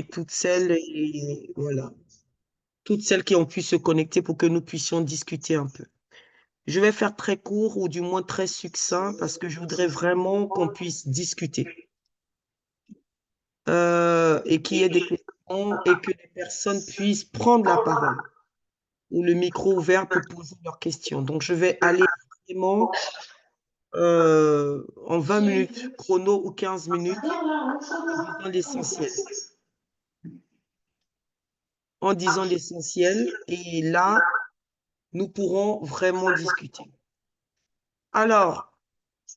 toutes celles, et voilà, toutes celles qui ont pu se connecter pour que nous puissions discuter un peu. Je vais faire très court ou du moins très succinct parce que je voudrais vraiment qu'on puisse discuter et qu'il y ait des questions et que les personnes puissent prendre la parole ou le micro ouvert pour poser leurs questions. Donc, je vais aller vraiment en 20 minutes chrono ou 15 minutes en disant l'essentiel. En disant l'essentiel et là, nous pourrons vraiment discuter. Alors,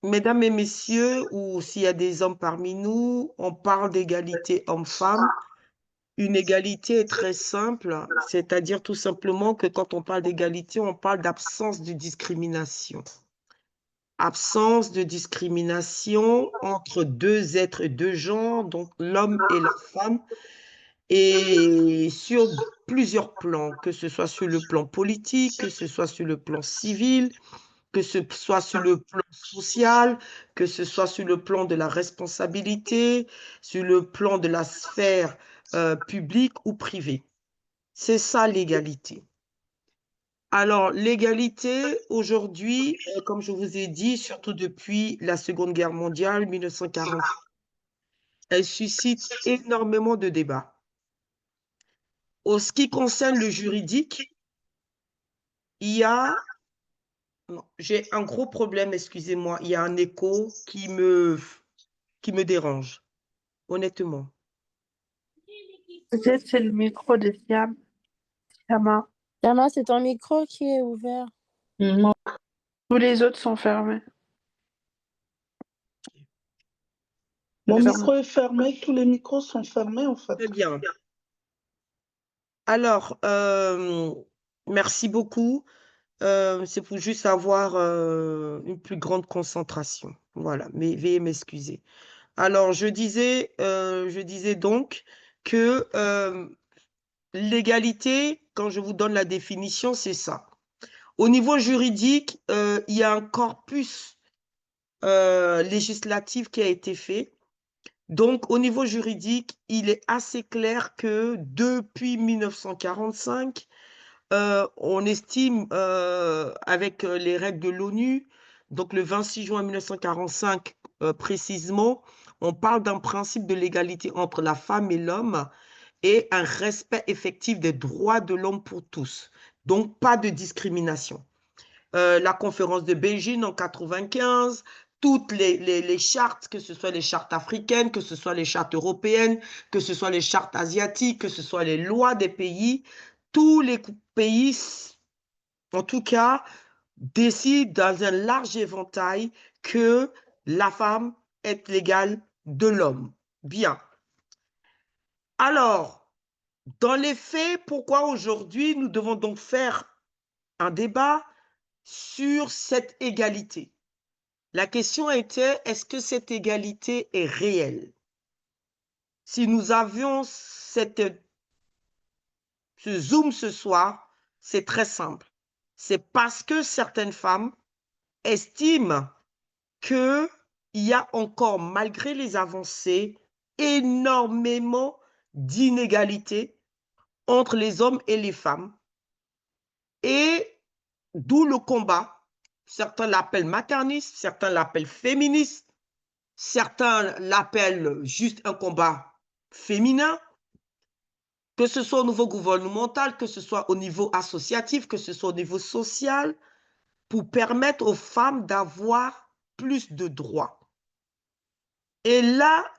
mesdames et messieurs, ou s'il y a des hommes parmi nous, on parle d'égalité homme-femme. Une égalité est très simple, c'est-à-dire tout simplement que quand on parle d'égalité, on parle d'absence de discrimination. Absence de discrimination entre deux êtres et deux genres, donc l'homme et la femme, et sur plusieurs plans, que ce soit sur le plan politique, que ce soit sur le plan civil, que ce soit sur le plan social, que ce soit sur le plan de la responsabilité, sur le plan de la sphère publique ou privée. C'est ça l'égalité. Alors, l'égalité, aujourd'hui, comme je vous ai dit, surtout depuis la Seconde Guerre mondiale, 1940, elle suscite énormément de débats. En ce qui concerne le juridique, il y a... non, j'ai un gros problème, excusez-moi, il y a un écho qui me dérange, honnêtement. Peut-être c'est le micro de Siam. Siama. Yama, c'est ton micro qui est ouvert. Non. Tous les autres sont fermés. Mon micro est fermé, tous les micros sont fermés en fait. Très bien. Alors, merci beaucoup. C'est pour juste avoir une plus grande concentration. Voilà, mais veuillez m'excuser. Alors, je disais donc que l'égalité, quand je vous donne la définition, c'est ça. Au niveau juridique, il y a un corpus législatif qui a été fait. Donc, au niveau juridique, il est assez clair que depuis 1945, on estime, avec les règles de l'ONU, donc le 26 juin 1945 précisément, on parle d'un principe de l'égalité entre la femme et l'homme et un respect effectif des droits de l'homme pour tous. Donc, pas de discrimination. La conférence de Beijing en 95, toutes les chartes, que ce soit les chartes africaines, que ce soit les chartes européennes, que ce soit les chartes asiatiques, que ce soit les lois des pays, tous les pays, en tout cas, décident dans un large éventail que la femme est l'égale de l'homme. Bien. Alors, dans les faits, pourquoi aujourd'hui nous devons donc faire un débat sur cette égalité? La question était, est-ce que cette égalité est réelle? Si nous avions ce zoom ce soir, c'est très simple. C'est parce que certaines femmes estiment qu'il y a encore, malgré les avancées, énormément d'inégalités entre les hommes et les femmes. Et d'où le combat. Certains l'appellent materniste, certains l'appellent féministe, certains l'appellent juste un combat féminin, que ce soit au niveau gouvernemental, que ce soit au niveau associatif, que ce soit au niveau social, pour permettre aux femmes d'avoir plus de droits. Et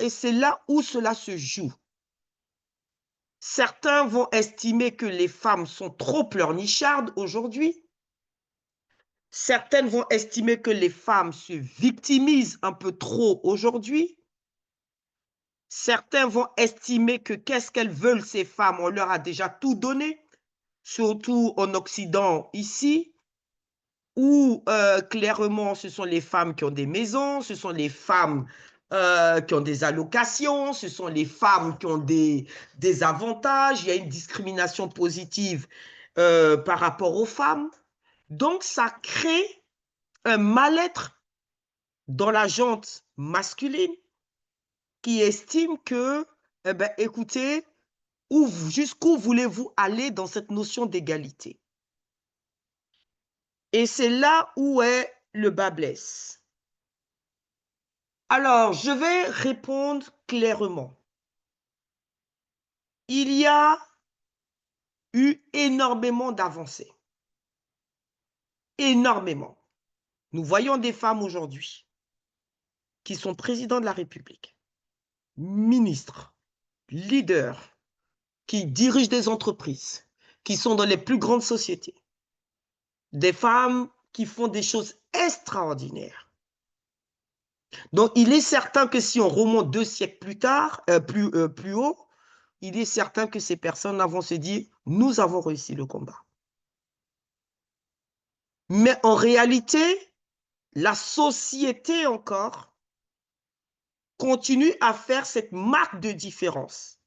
c'est là où cela se joue. Certains vont estimer que les femmes sont trop pleurnichardes aujourd'hui. Certaines vont estimer que les femmes se victimisent un peu trop aujourd'hui. Certains vont estimer que qu'est-ce qu'elles veulent, ces femmes, on leur a déjà tout donné, surtout en Occident ici, où clairement ce sont les femmes qui ont des maisons, ce sont les femmes qui ont des allocations, ce sont les femmes qui ont des avantages, il y a une discrimination positive par rapport aux femmes. Donc, ça crée un mal-être dans la gente masculine qui estime que, eh ben, écoutez, jusqu'où voulez-vous aller dans cette notion d'égalité? Et c'est là où est le bât blesse. Alors, je vais répondre clairement. Il y a eu énormément d'avancées. Énormément. Nous voyons des femmes aujourd'hui qui sont présidents de la République, ministres, leaders, qui dirigent des entreprises, qui sont dans les plus grandes sociétés. Des femmes qui font des choses extraordinaires. Donc, il est certain que si on remonte 2 siècles plus tard, plus haut, il est certain que ces personnes vont se dire, nous avons réussi le combat. Mais en réalité, la société encore continue à faire cette marque de différence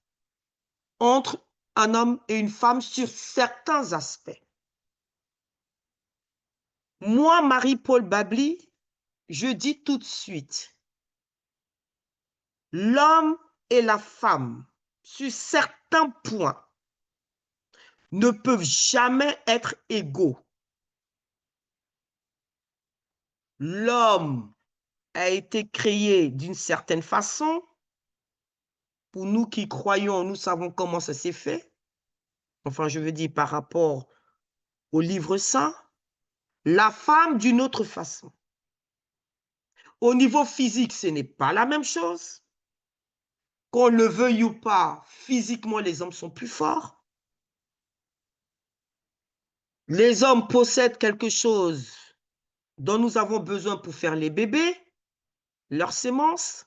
entre un homme et une femme sur certains aspects. Moi, Marie-Paul Babli, je dis tout de suite, l'homme et la femme, sur certains points, ne peuvent jamais être égaux. L'homme a été créé d'une certaine façon. Pour nous qui croyons, nous savons comment ça s'est fait. Enfin, je veux dire par rapport au livre saint. La femme d'une autre façon. Au niveau physique, ce n'est pas la même chose. Qu'on le veuille ou pas, physiquement, les hommes sont plus forts. Les hommes possèdent quelque chose dont nous avons besoin pour faire les bébés, leurs sémences.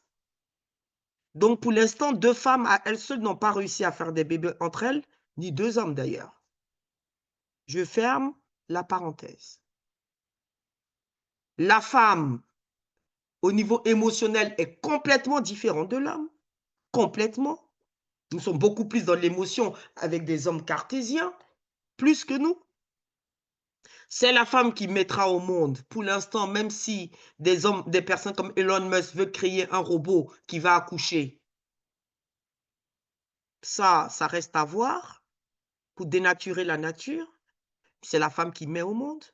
Donc, pour l'instant, 2 femmes à elles seules n'ont pas réussi à faire des bébés entre elles, ni 2 hommes d'ailleurs. Je ferme la parenthèse. La femme, au niveau émotionnel, est complètement différente de l'homme. Complètement. Nous sommes beaucoup plus dans l'émotion avec des hommes cartésiens, plus que nous. C'est la femme qui mettra au monde, pour l'instant, même si des personnes comme Elon Musk veulent créer un robot qui va accoucher. Ça reste à voir pour dénaturer la nature. C'est la femme qui met au monde.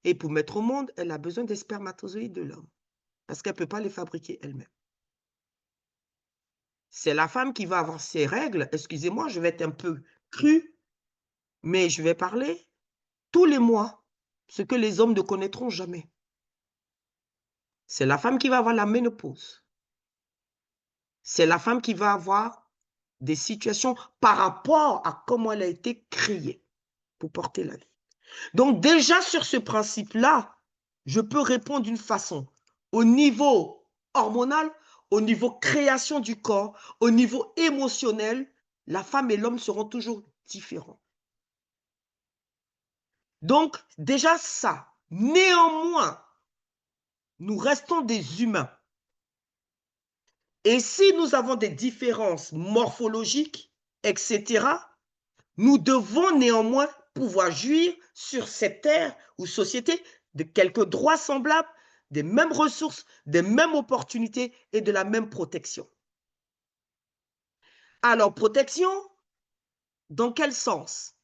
Et pour mettre au monde, elle a besoin des spermatozoïdes de l'homme. Parce qu'elle ne peut pas les fabriquer elle-même. C'est la femme qui va avoir ses règles. Excusez-moi, je vais être un peu cru, mais je vais parler tous les mois, ce que les hommes ne connaîtront jamais. C'est la femme qui va avoir la ménopause. C'est la femme qui va avoir des situations par rapport à comment elle a été créée pour porter la vie. Donc déjà sur ce principe-là, je peux répondre d'une façon. Au niveau hormonal, au niveau création du corps, au niveau émotionnel, la femme et l'homme seront toujours différents. Donc déjà ça. Néanmoins, nous restons des humains. Et si nous avons des différences morphologiques, etc., nous devons néanmoins pouvoir jouir sur cette terre ou société de quelques droits semblables, des mêmes ressources, des mêmes opportunités et de la même protection. Alors, protection, dans quel sens?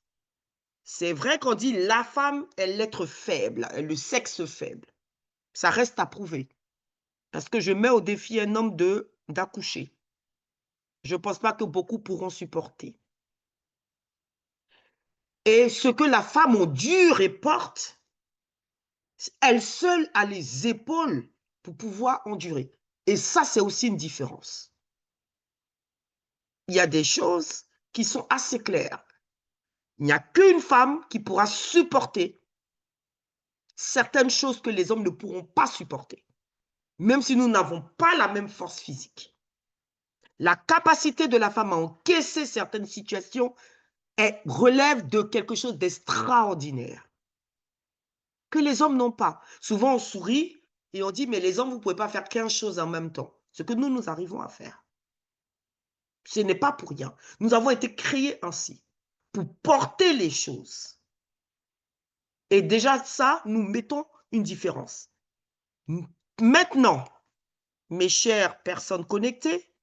C'est vrai qu'on dit la femme est l'être faible, le sexe faible. Ça reste à prouver. Parce que je mets au défi un homme d'accoucher. Je ne pense pas que beaucoup pourront supporter. Et ce que la femme endure et porte, elle seule a les épaules pour pouvoir endurer. Et ça, c'est aussi une différence. Il y a des choses qui sont assez claires. Il n'y a qu'une femme qui pourra supporter certaines choses que les hommes ne pourront pas supporter, même si nous n'avons pas la même force physique. La capacité de la femme à encaisser certaines situations relève de quelque chose d'extraordinaire que les hommes n'ont pas. Souvent, on sourit et on dit, mais les hommes, vous ne pouvez pas faire 15 choses en même temps. Ce que nous arrivons à faire. Ce n'est pas pour rien. Nous avons été créés ainsi, pour porter les choses. Et déjà, ça, nous mettons une différence. Maintenant, mes chères personnes connectées,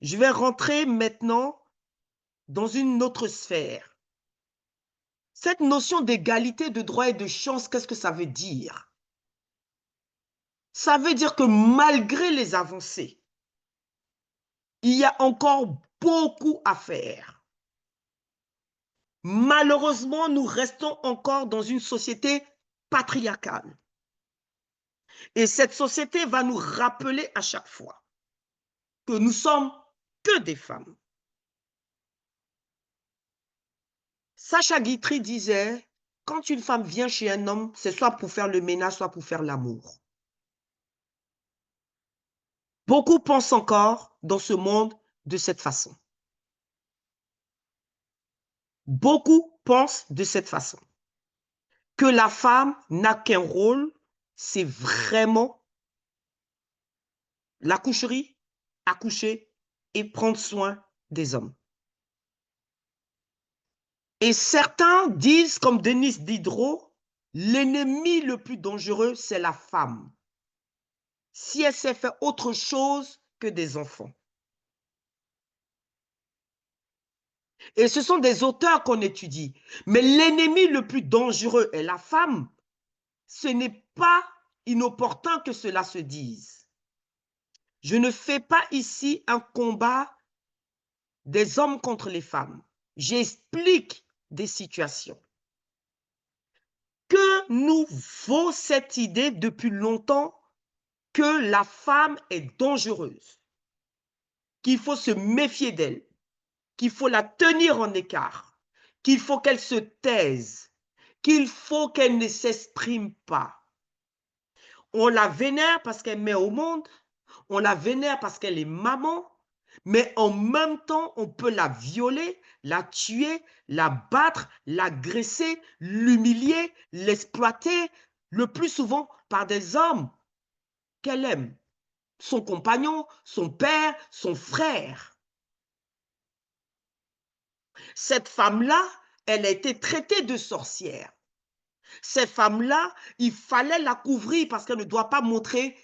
je vais rentrer maintenant dans une autre sphère. Cette notion d'égalité de droits et de chance, qu'est-ce que ça veut dire? Ça veut dire que malgré les avancées, il y a encore beaucoup à faire. Malheureusement, nous restons encore dans une société patriarcale. Et cette société va nous rappeler à chaque fois que nous sommes que des femmes. Sacha Guitry disait, quand une femme vient chez un homme, c'est soit pour faire le ménage, soit pour faire l'amour. Beaucoup pensent encore dans ce monde de cette façon. Beaucoup pensent de cette façon. Que la femme n'a qu'un rôle, c'est vraiment la coucherie, accoucher et prendre soin des hommes. Et certains disent, comme Denis Diderot, l'ennemi le plus dangereux, c'est la femme. Si elle sait faire autre chose que des enfants. Et ce sont des auteurs qu'on étudie. Mais l'ennemi le plus dangereux est la femme. Ce n'est pas inopportun que cela se dise. Je ne fais pas ici un combat des hommes contre les femmes. J'explique des situations. Que nous vaut cette idée depuis longtemps que la femme est dangereuse, qu'il faut se méfier d'elle, qu'il faut la tenir en écart, qu'il faut qu'elle se taise, qu'il faut qu'elle ne s'exprime pas. On la vénère parce qu'elle met au monde, on la vénère parce qu'elle est maman, mais en même temps, on peut la violer, la tuer, la battre, l'agresser, l'humilier, l'exploiter, le plus souvent par des hommes qu'elle aime. Son compagnon, son père, son frère. Cette femme-là, elle a été traitée de sorcière. Cette femme-là, il fallait la couvrir parce qu'elle ne doit pas montrer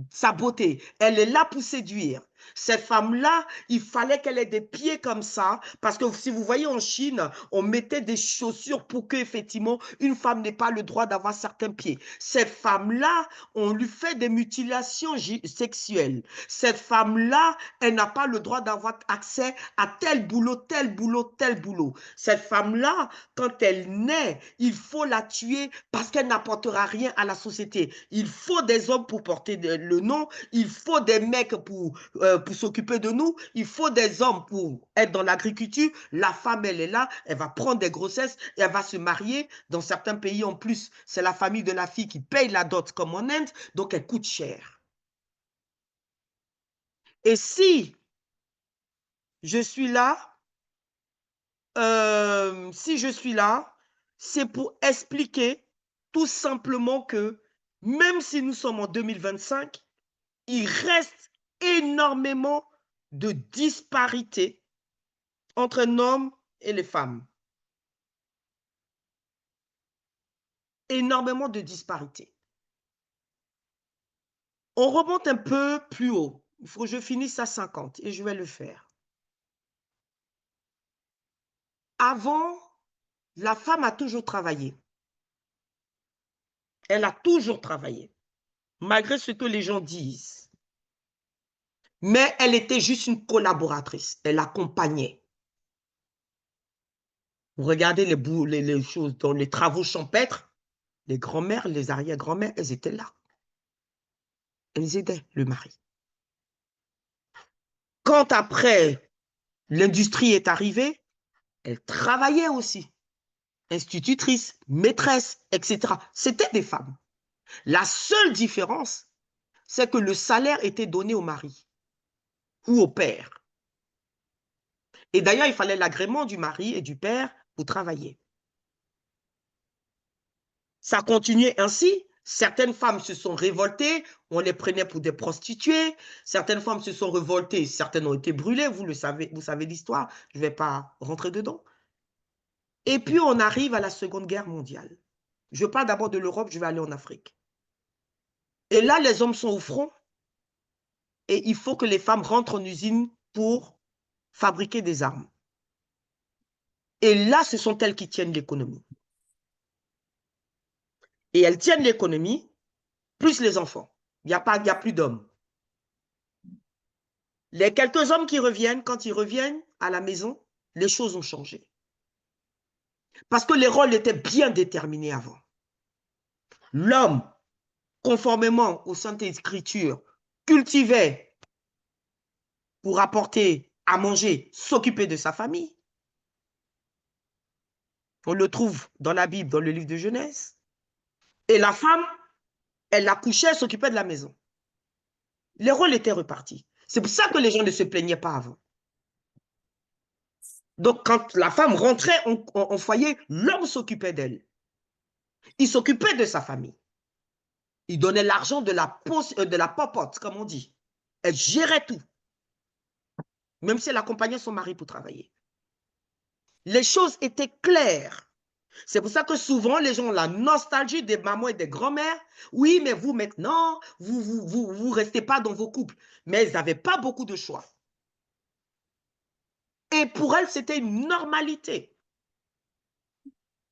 sa beauté. Elle est là pour séduire. Cette femme-là, il fallait qu'elle ait des pieds comme ça, parce que si vous voyez en Chine, on mettait des chaussures pour qu'effectivement, une femme n'ait pas le droit d'avoir certains pieds. Cette femme-là, on lui fait des mutilations sexuelles. Cette femme-là, elle n'a pas le droit d'avoir accès à tel boulot, tel boulot, tel boulot. Cette femme-là, quand elle naît, il faut la tuer parce qu'elle n'apportera rien à la société. Il faut des hommes pour porter le nom, il faut des mecs pour s'occuper de nous, il faut des hommes pour être dans l'agriculture. La femme, elle est là, elle va prendre des grossesses et elle va se marier. Dans certains pays, en plus, c'est la famille de la fille qui paye la dot, comme en Inde, donc elle coûte cher. Et si je suis là, c'est pour expliquer tout simplement que même si nous sommes en 2025, il reste énormément de disparités entre un homme et les femmes. Énormément de disparités. On remonte un peu plus haut. Il faut que je finisse à 50 et je vais le faire. Avant, la femme a toujours travaillé. Elle a toujours travaillé, malgré ce que les gens disent. Mais elle était juste une collaboratrice. Elle accompagnait. Vous regardez les choses dans les travaux champêtres, les grands-mères, les arrière-grands-mères, elles étaient là. Elles aidaient le mari. Quand après, l'industrie est arrivée, elle travaillait aussi. Institutrice, maîtresse, etc. C'était des femmes. La seule différence, c'est que le salaire était donné au mari ou au père. Et d'ailleurs, il fallait l'agrément du mari et du père pour travailler. Ça continuait ainsi. Certaines femmes se sont révoltées, on les prenait pour des prostituées. Certaines femmes se sont révoltées, certaines ont été brûlées, vous savez l'histoire, je ne vais pas rentrer dedans. Et puis, on arrive à la Seconde Guerre mondiale. Je parle d'abord de l'Europe, je vais aller en Afrique. Et là, les hommes sont au front et il faut que les femmes rentrent en usine pour fabriquer des armes. Et là, ce sont elles qui tiennent l'économie. Et elles tiennent l'économie, plus les enfants. Il n'y a plus d'hommes. Les quelques hommes qui reviennent, quand ils reviennent à la maison, les choses ont changé. Parce que les rôles étaient bien déterminés avant. L'homme, conformément aux Saintes Écritures, cultivait pour apporter à manger, s'occuper de sa famille. On le trouve dans la Bible, dans le livre de Genèse. Et la femme, elle accouchait, elle s'occupait de la maison. Les rôles étaient repartis. C'est pour ça que les gens ne se plaignaient pas avant. Donc, quand la femme rentrait en foyer, l'homme s'occupait d'elle. Il s'occupait de sa famille. Il donnait l'argent de la popote, comme on dit. Elle gérait tout. Même si elle accompagnait son mari pour travailler. Les choses étaient claires. C'est pour ça que souvent, les gens ont la nostalgie des mamans et des grands-mères. Oui, mais vous, maintenant, vous restez pas dans vos couples. Mais elles n'avaient pas beaucoup de choix. Et pour elles, c'était une normalité.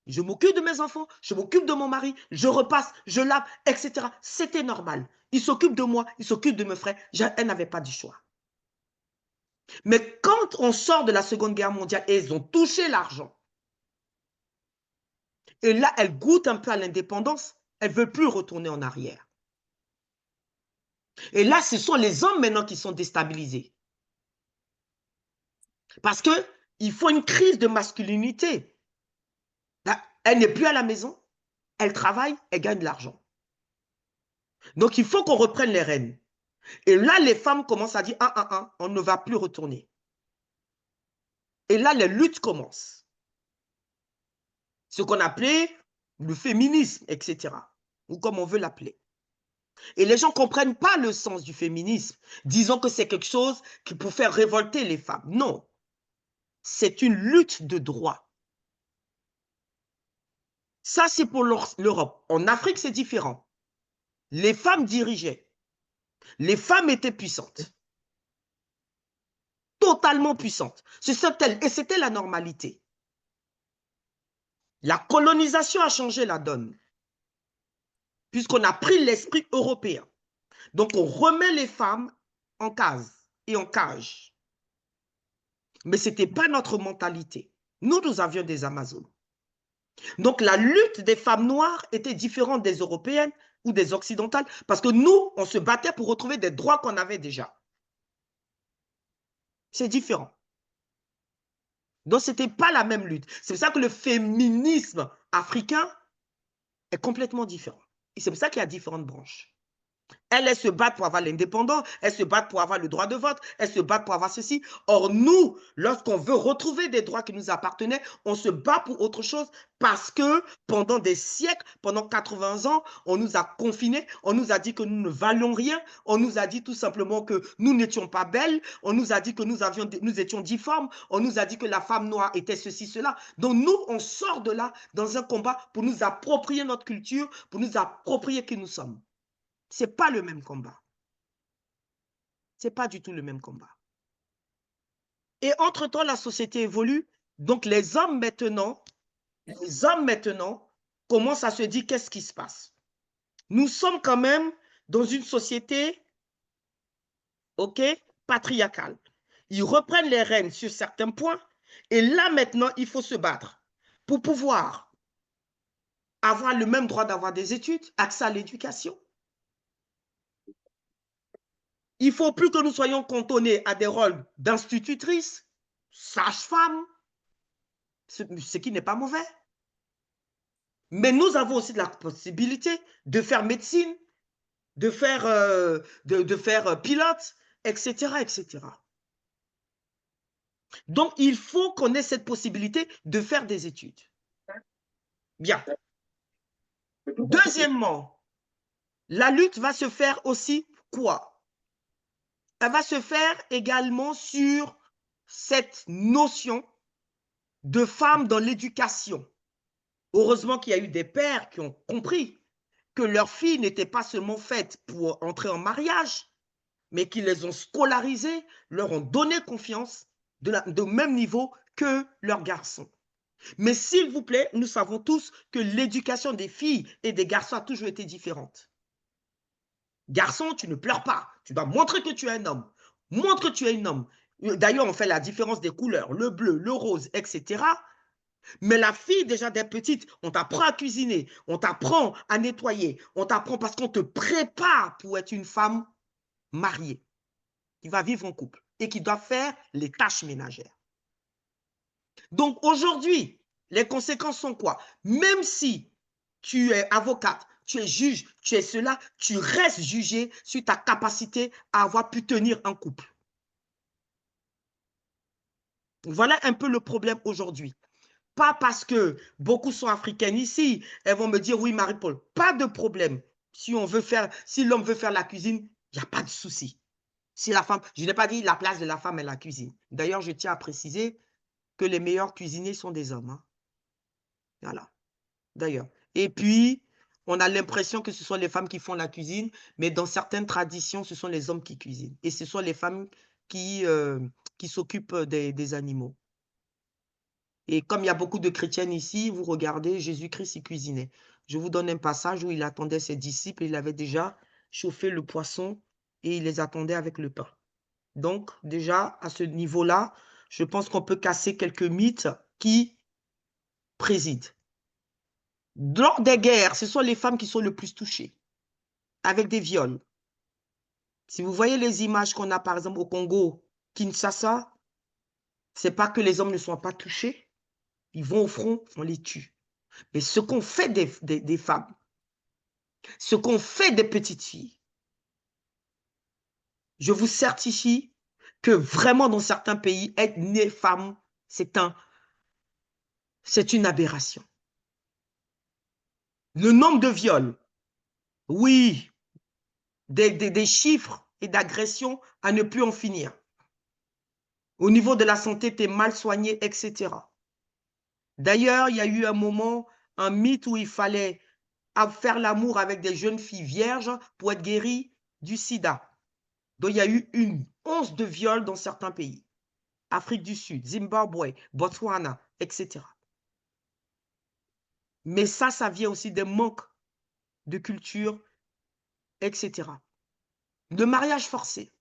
Je m'occupe de mes enfants, je m'occupe de mon mari, je repasse, je lave, etc. C'était normal. Il s'occupe de moi, il s'occupe de mes frères. Elle n'avait pas du choix. Mais quand on sort de la Seconde Guerre mondiale et ils ont touché l'argent, et là, elles goûtent un peu à l'indépendance, elles ne veulent plus retourner en arrière. Et là, ce sont les hommes maintenant qui sont déstabilisés. Parce qu'il faut une crise de masculinité. Là, elle n'est plus à la maison, elle travaille, elle gagne de l'argent. Donc, il faut qu'on reprenne les rênes. Et là, les femmes commencent à dire, on ne va plus retourner. Et là, les luttes commencent. Ce qu'on appelait le féminisme, etc. Ou comme on veut l'appeler. Et les gens ne comprennent pas le sens du féminisme. Disons que c'est quelque chose qui peut faire révolter les femmes. Non. C'est une lutte de droit. Ça, c'est pour l'Europe. En Afrique, c'est différent. Les femmes dirigeaient. Les femmes étaient puissantes. Totalement puissantes. Et c'était la normalité. La colonisation a changé la donne. Puisqu'on a pris l'esprit européen. Donc, on remet les femmes en case et en cage. Mais ce n'était pas notre mentalité. Nous avions des Amazones. Donc, la lutte des femmes noires était différente des européennes ou des occidentales parce que nous, on se battait pour retrouver des droits qu'on avait déjà. C'est différent. Donc, ce n'était pas la même lutte. C'est pour ça que le féminisme africain est complètement différent. Et c'est pour ça qu'il y a différentes branches. Elles se battent pour avoir l'indépendance, elles se battent pour avoir le droit de vote, elles se battent pour avoir ceci. Or, nous, lorsqu'on veut retrouver des droits qui nous appartenaient, on se bat pour autre chose parce que pendant des siècles, pendant 80 ans, on nous a confinés, on nous a dit que nous ne valions rien, on nous a dit tout simplement que nous n'étions pas belles, on nous a dit que nous étions difformes, on nous a dit que la femme noire était ceci, cela. Donc, nous, on sort de là dans un combat pour nous approprier notre culture, pour nous approprier qui nous sommes. Ce n'est pas le même combat. Ce n'est pas du tout le même combat. Et entre-temps, la société évolue. Donc, les hommes maintenant commencent à se dire qu'est-ce qui se passe. Nous sommes quand même dans une société patriarcale. Ils reprennent les rênes sur certains points. Et là, maintenant, il faut se battre pour pouvoir avoir le même droit d'avoir des études, accès à l'éducation. Il ne faut plus que nous soyons cantonnés à des rôles d'institutrices, sages-femmes, ce qui n'est pas mauvais. Mais nous avons aussi la possibilité de faire médecine, de faire pilote, etc., etc. Donc, il faut qu'on ait cette possibilité de faire des études. Bien. Deuxièmement, la lutte va se faire aussi quoi? Elle va se faire également sur cette notion de femmes dans l'éducation. Heureusement qu'il y a eu des pères qui ont compris que leurs filles n'étaient pas seulement faites pour entrer en mariage, mais qui les ont scolarisées, leur ont donné confiance de même niveau que leurs garçons. Mais s'il vous plaît, nous savons tous que l'éducation des filles et des garçons a toujours été différente. Garçon, tu ne pleures pas. Tu dois montrer que tu es un homme. Montre que tu es un homme. D'ailleurs, on fait la différence des couleurs, le bleu, le rose, etc. Mais la fille, déjà dès petite, on t'apprend à cuisiner, on t'apprend à nettoyer, on t'apprend parce qu'on te prépare pour être une femme mariée qui va vivre en couple et qui doit faire les tâches ménagères. Donc aujourd'hui, les conséquences sont quoi? Même si tu es avocate, tu es juge, tu es cela, tu restes jugé sur ta capacité à avoir pu tenir un couple. Voilà un peu le problème aujourd'hui. Pas parce que beaucoup sont africaines ici, elles vont me dire oui, Marie-Paul, pas de problème. Si l'homme veut faire la cuisine, il n'y a pas de souci. Si la femme, je n'ai pas dit la place de la femme est la cuisine. D'ailleurs, je tiens à préciser que les meilleurs cuisiniers sont des hommes. Hein. Voilà. D'ailleurs. Et puis, on a l'impression que ce sont les femmes qui font la cuisine, mais dans certaines traditions, ce sont les hommes qui cuisinent. Et ce sont les femmes qui s'occupent des animaux. Et comme il y a beaucoup de chrétiennes ici, vous regardez, Jésus-Christ, il cuisinait. Je vous donne un passage où il attendait ses disciples, il avait déjà chauffé le poisson et il les attendait avec le pain. Donc, déjà, à ce niveau-là, je pense qu'on peut casser quelques mythes qui président. Lors des guerres, ce sont les femmes qui sont le plus touchées, avec des viols. Si vous voyez les images qu'on a, par exemple, au Congo, Kinshasa, c'est pas que les hommes ne sont pas touchés, ils vont au front, on les tue. Mais ce qu'on fait des femmes, ce qu'on fait des petites filles, je vous certifie que vraiment dans certains pays, être née femme, c'est une aberration. Le nombre de viols, oui, des chiffres et d'agressions à ne plus en finir. Au niveau de la santé, tu es mal soigné, etc. D'ailleurs, il y a eu un moment, un mythe où il fallait faire l'amour avec des jeunes filles vierges pour être guéries du sida. Donc, il y a eu une once de viols dans certains pays. Afrique du Sud, Zimbabwe, Botswana, etc. Mais ça vient aussi des manques de culture, etc. Le mariage forcé.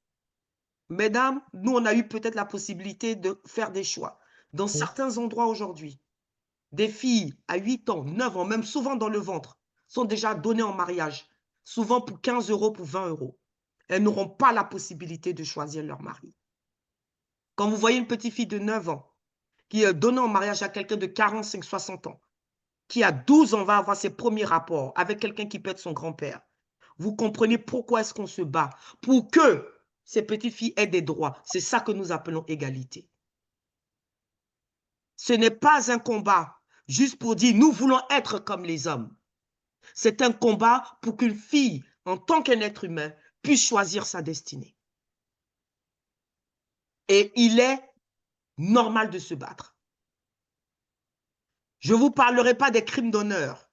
Mesdames, nous, on a eu peut-être la possibilité de faire des choix. Dans certains endroits aujourd'hui, des filles à 8 ans, 9 ans, même souvent dans le ventre, sont déjà données en mariage, souvent pour 15 euros, pour 20 euros. Elles n'auront pas la possibilité de choisir leur mari. Quand vous voyez une petite fille de 9 ans qui est donnée en mariage à quelqu'un de 45, 60 ans, qui à 12 ans va avoir ses premiers rapports avec quelqu'un qui peut être son grand-père, vous comprenez pourquoi est-ce qu'on se bat pour que ces petites filles aient des droits. C'est ça que nous appelons égalité. Ce n'est pas un combat juste pour dire nous voulons être comme les hommes. C'est un combat pour qu'une fille, en tant qu'un être humain, puisse choisir sa destinée. Et il est normal de se battre. Je ne vous parlerai pas des crimes d'honneur.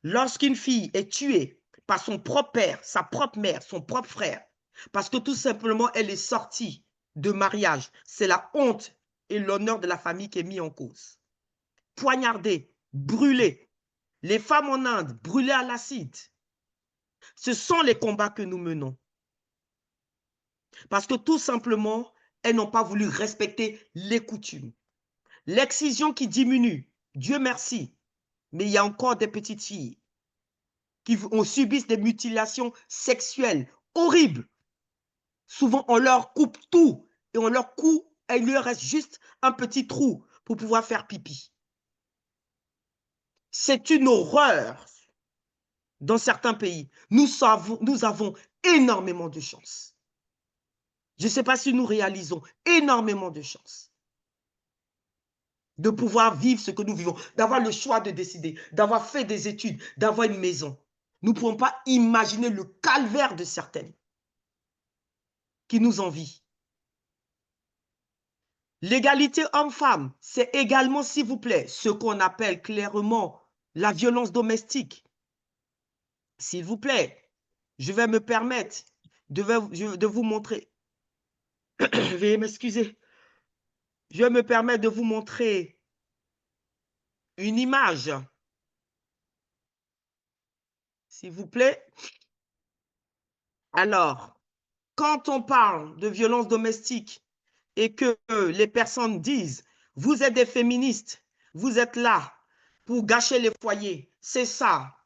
Lorsqu'une fille est tuée par son propre père, sa propre mère, son propre frère, parce que tout simplement elle est sortie de mariage, c'est la honte et l'honneur de la famille qui est mis en cause. Poignardée, brûlée, les femmes en Inde brûlées à l'acide. Ce sont les combats que nous menons. Parce que tout simplement, elles n'ont pas voulu respecter les coutumes. L'excision qui diminue, Dieu merci, mais il y a encore des petites filles qui subissent des mutilations sexuelles horribles. Souvent, on leur coupe tout et on leur coupe et il leur reste juste un petit trou pour pouvoir faire pipi. C'est une horreur dans certains pays. Nous avons énormément de chance. Je ne sais pas si nous réalisons énormément de chance de pouvoir vivre ce que nous vivons, d'avoir le choix de décider, d'avoir fait des études, d'avoir une maison. Nous ne pouvons pas imaginer le calvaire de certaines qui nous envient. L'égalité homme-femme, c'est également, s'il vous plaît, ce qu'on appelle clairement la violence domestique. S'il vous plaît, je vais me permettre de vous montrer. Veuillez m'excuser. Je vais me permettre de vous montrer une image, s'il vous plaît. Alors, quand on parle de violence domestique et que les personnes disent, vous êtes des féministes, vous êtes là pour gâcher les foyers, c'est ça,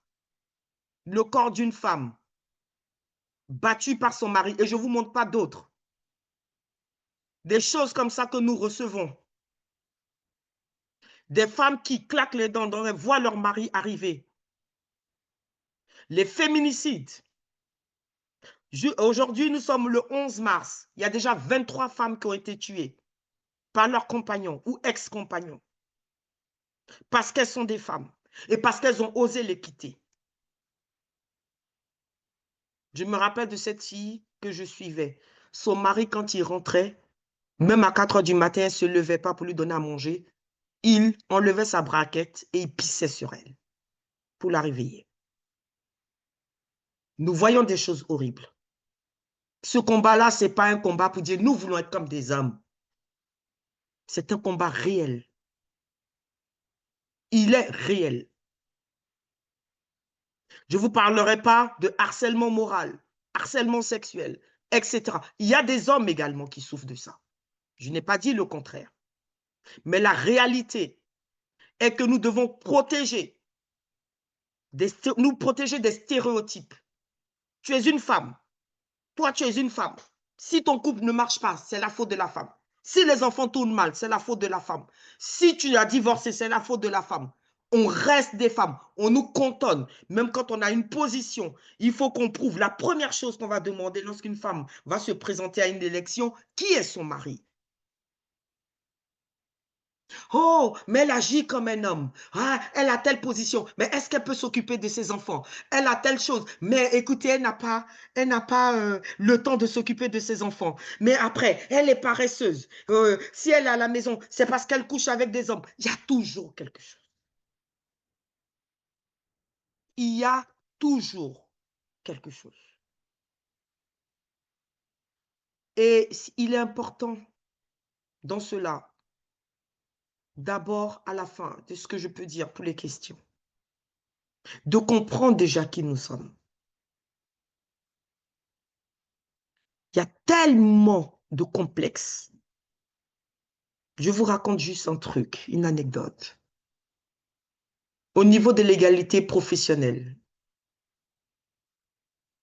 le corps d'une femme battue par son mari, et je ne vous montre pas d'autres. Des choses comme ça que nous recevons. Des femmes qui claquent les dents, voient leur mari arriver. Les féminicides. Aujourd'hui, nous sommes le 11 mars. Il y a déjà 23 femmes qui ont été tuées par leurs compagnons ou ex-compagnons. Parce qu'elles sont des femmes et parce qu'elles ont osé les quitter. Je me rappelle de cette fille que je suivais. Son mari, quand il rentrait, même à 4 heures du matin, il ne se levait pas pour lui donner à manger. Il enlevait sa braquette et il pissait sur elle pour la réveiller. Nous voyons des choses horribles. Ce combat-là, ce n'est pas un combat pour dire nous voulons être comme des hommes. C'est un combat réel. Il est réel. Je ne vous parlerai pas de harcèlement moral, harcèlement sexuel, etc. Il y a des hommes également qui souffrent de ça. Je n'ai pas dit le contraire. Mais la réalité est que nous devons nous protéger des stéréotypes. Tu es une femme. Toi, tu es une femme. Si ton couple ne marche pas, c'est la faute de la femme. Si les enfants tournent mal, c'est la faute de la femme. Si tu as divorcé, c'est la faute de la femme. On reste des femmes, on nous cantonne. Même quand on a une position, il faut qu'on prouve. La première chose qu'on va demander lorsqu'une femme va se présenter à une élection, qui est son mari? Oh, mais elle agit comme un homme. Ah, elle a telle position. Mais est-ce qu'elle peut s'occuper de ses enfants? Elle a telle chose. Mais écoutez, elle n'a pas le temps de s'occuper de ses enfants. Mais après, elle est paresseuse. Si elle est à la maison, c'est parce qu'elle couche avec des hommes. Il y a toujours quelque chose. Il y a toujours quelque chose. Et il est important dans cela, d'abord à la fin de ce que je peux dire pour les questions, de comprendre déjà qui nous sommes. Il y a tellement de complexes. Je vous raconte juste un truc, une anecdote. Au niveau de l'égalité professionnelle,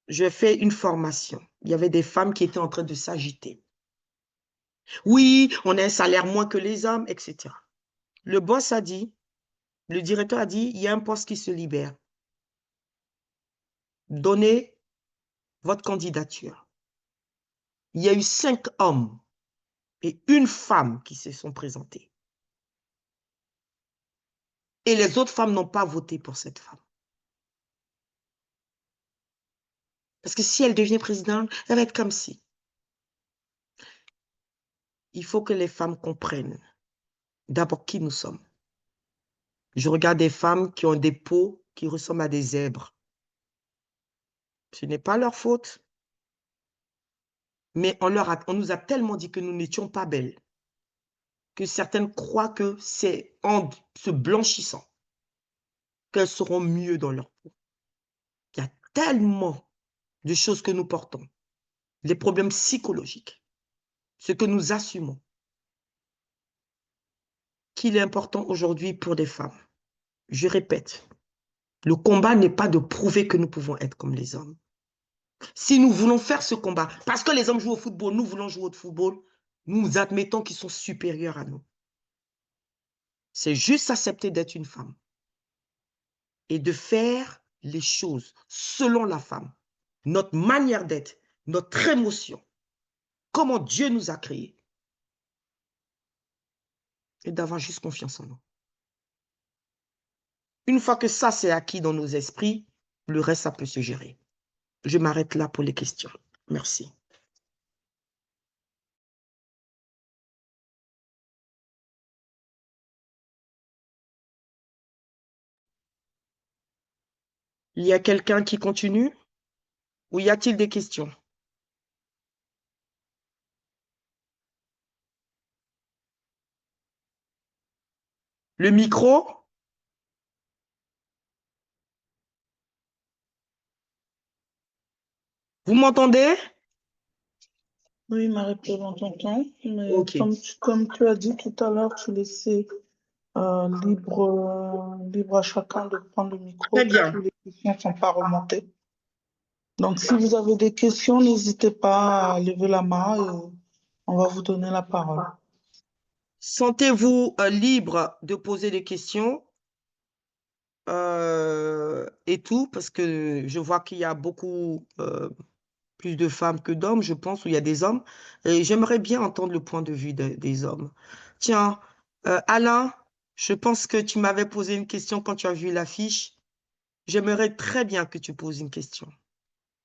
j'ai fait une formation. Il y avait des femmes qui étaient en train de s'agiter. Oui, on a un salaire moins que les hommes, etc. Le boss a dit, le directeur a dit, il y a un poste qui se libère. Donnez votre candidature. Il y a eu 5 hommes et une femme qui se sont présentés. Et les autres femmes n'ont pas voté pour cette femme. Parce que si elle devient présidente, elle va être comme si. Il faut que les femmes comprennent d'abord qui nous sommes. Je regarde des femmes qui ont des peaux qui ressemblent à des zèbres. Ce n'est pas leur faute. Mais on nous a tellement dit que nous n'étions pas belles que certaines croient que c'est en se blanchissant qu'elles seront mieux dans leur peau. Il y a tellement de choses que nous portons. Les problèmes psychologiques, ce que nous assumons, qu'il est important aujourd'hui pour les femmes. Je répète, le combat n'est pas de prouver que nous pouvons être comme les hommes. Si nous voulons faire ce combat, parce que les hommes jouent au football, nous voulons jouer au football, nous admettons qu'ils sont supérieurs à nous. C'est juste accepter d'être une femme et de faire les choses selon la femme, notre manière d'être, notre émotion, comment Dieu nous a créés et d'avoir juste confiance en nous. Une fois que ça c'est acquis dans nos esprits, le reste, ça peut se gérer. Je m'arrête là pour les questions. Merci. Il y a quelqu'un qui continue ou y a-t-il des questions? Le micro? Vous m'entendez? Oui, Marie-Paul, on t'entend. Mais Ok. comme tu as dit tout à l'heure, tu laissais libre à chacun de prendre le Très micro bien. si les questions ne sont pas remontées. Donc, si vous avez des questions, n'hésitez pas à lever la main et on va vous donner la parole. Sentez-vous libre de poser des questions et tout, parce que je vois qu'il y a beaucoup plus de femmes que d'hommes, je pense, ou il y a des hommes. Et j'aimerais bien entendre le point de vue des hommes. Tiens, Alain, je pense que tu m'avais posé une question quand tu as vu l'affiche. J'aimerais très bien que tu poses une question.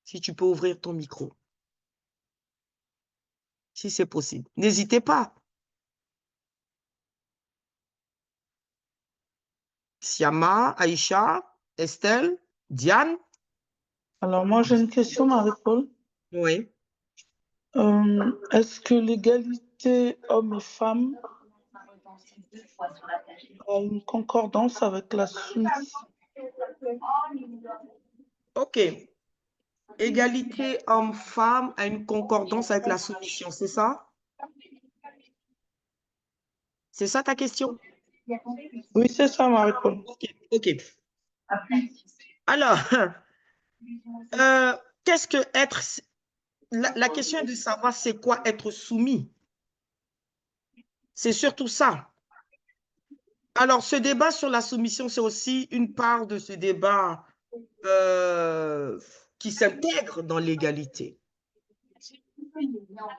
Si tu peux ouvrir ton micro, si c'est possible. N'hésitez pas. Siama, Aïcha, Estelle, Diane. Alors, moi, j'ai une question, Marie-Paul. Oui. Est-ce que l'égalité hommes et femmes a une concordance avec la soumission? OK. Égalité homme-femme a une concordance avec la soumission, c'est ça? C'est ça ta question? Oui, c'est ça, Marie-Paul. OK. OK. Alors, euh, qu'est-ce que être... La question est de savoir c'est quoi être soumis. C'est surtout ça. Alors, ce débat sur la soumission, c'est aussi une part de ce débat qui s'intègre dans l'égalité.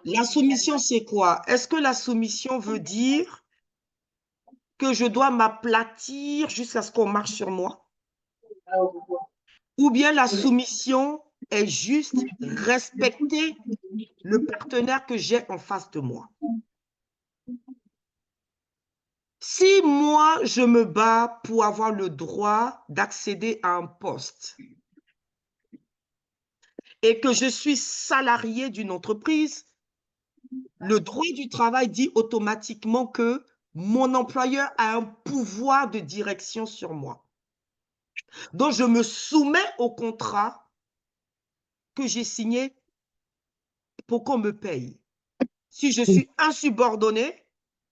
La soumission, c'est quoi? Est-ce que la soumission veut dire que je dois m'aplatir jusqu'à ce qu'on marche sur moi? Ou bien la soumission est juste respecter le partenaire que j'ai en face de moi? Si moi, je me bats pour avoir le droit d'accéder à un poste et que je suis salarié d'une entreprise, le droit du travail dit automatiquement que mon employeur a un pouvoir de direction sur moi. Donc, je me soumets au contrat que j'ai signé pour qu'on me paye. Si je suis insubordonné,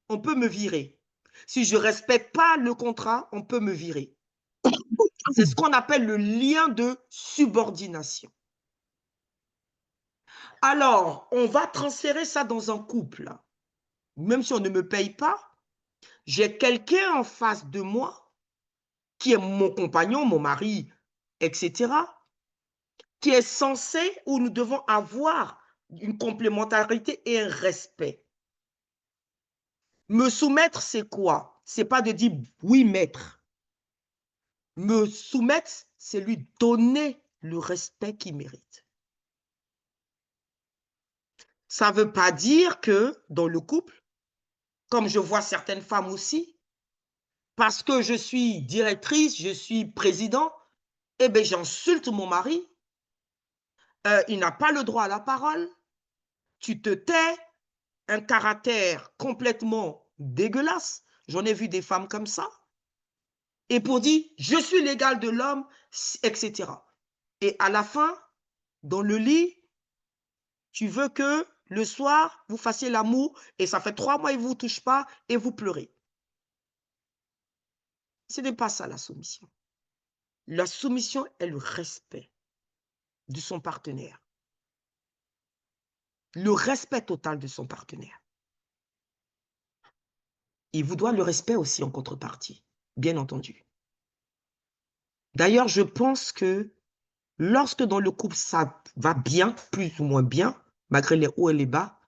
on peut me virer. Si je ne respecte pas le contrat, on peut me virer. C'est ce qu'on appelle le lien de subordination. Alors, on va transférer ça dans un couple. Même si on ne me paye pas, j'ai quelqu'un en face de moi qui est mon compagnon, mon mari, etc., qui est censé, où nous devons avoir une complémentarité et un respect. Me soumettre, c'est quoi? C'est pas de dire oui, maître. Me soumettre, c'est lui donner le respect qu'il mérite. Ça ne veut pas dire que dans le couple, comme je vois certaines femmes aussi, parce que je suis directrice, je suis président, eh bien, j'insulte mon mari. Il n'a pas le droit à la parole. Tu te tais. Un caractère complètement dégueulasse. J'en ai vu des femmes comme ça. Et pour dire, je suis l'égal de l'homme, etc. Et à la fin, dans le lit, tu veux que le soir, vous fassiez l'amour et ça fait 3 mois, il ne vous touche pas et vous pleurez. Ce n'est pas ça la soumission. La soumission est le respect de son partenaire. Le respect total de son partenaire. Il vous doit le respect aussi en contrepartie, bien entendu. D'ailleurs, je pense que lorsque dans le couple ça va bien, plus ou moins bien, malgré les hauts et les bas,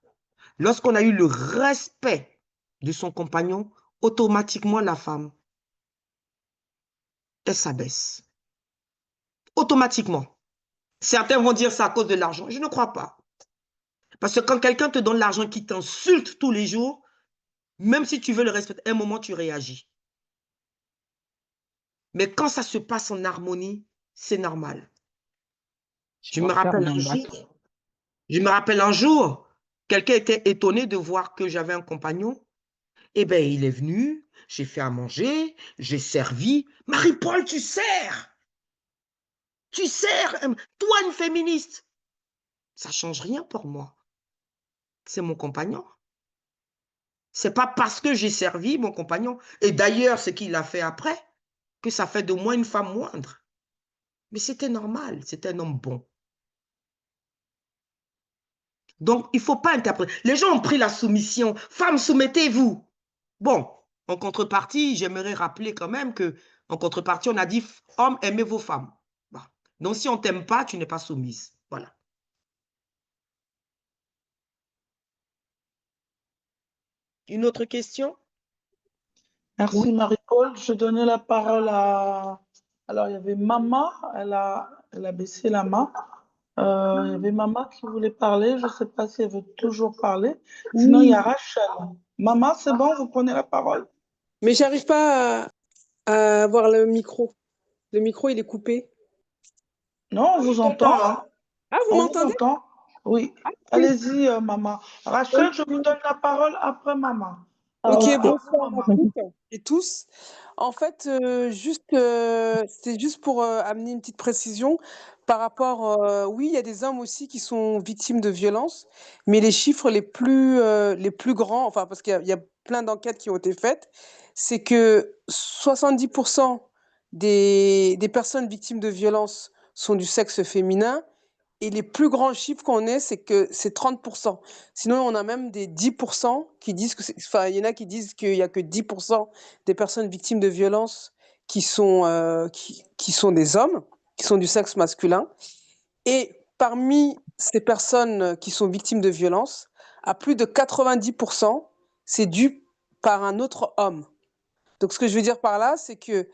lorsqu'on a eu le respect de son compagnon, automatiquement la femme, elle s'abaisse. Automatiquement. Certains vont dire c'est à cause de l'argent. Je ne crois pas. Parce que quand quelqu'un te donne l'argent qui t'insulte tous les jours, même si tu veux le respecter, à un moment tu réagis. Mais quand ça se passe en harmonie, c'est normal. Je me rappelle un jour, quelqu'un était étonné de voir que j'avais un compagnon. Eh bien, il est venu, j'ai fait à manger, j'ai servi. Marie-Paul, tu sers! Tu sers! Toi, une féministe! Ça change rien pour moi. C'est mon compagnon. C'est pas parce que j'ai servi mon compagnon. Et d'ailleurs, ce qu'il a fait après, que ça fait de moi une femme moindre. Mais c'était normal, c'était un homme bon. Donc, il ne faut pas interpréter. Les gens ont pris la soumission. Femmes, soumettez-vous. Bon, en contrepartie, j'aimerais rappeler quand même que, en contrepartie, on a dit, hommes, aimez vos femmes. Bon. Donc, si on ne t'aime pas, tu n'es pas soumise. Voilà. Une autre question? Merci Marie-Paul. Je donnais la parole à... Alors, il y avait Mama, elle a baissé la main. Il y avait Mama qui voulait parler. Je ne sais pas si elle veut toujours parler. Sinon, il y Oui, a Rachel. Mama, c'est bon, vous prenez la parole. mais j'arrive pas à avoir le micro. Le micro, il est coupé. Non, on vous entend. Hein? Ah, vous On vous m'entendez? entend. Oui. Ah, oui. Allez-y, Mama. Rachel, je vous donne la parole après Mama. Ok, À vous, bonsoir à Mama. toutes et tous. En fait, c'était juste pour amener une petite précision par rapport, oui, il y a des hommes aussi qui sont victimes de violences, mais les chiffres les plus grands, enfin, parce qu'il y a plein d'enquêtes qui ont été faites, c'est que 70% des personnes victimes de violences sont du sexe féminin. Et les plus grands chiffres qu'on ait, c'est que c'est 30%. Sinon, on a même des 10% qui disent que enfin, il y en a qui disent qu'il n'y a que 10% des personnes victimes de violences qui sont des hommes, qui sont du sexe masculin. Et parmi ces personnes qui sont victimes de violences, à plus de 90%, c'est dû par un autre homme. Donc, ce que je veux dire par là, c'est que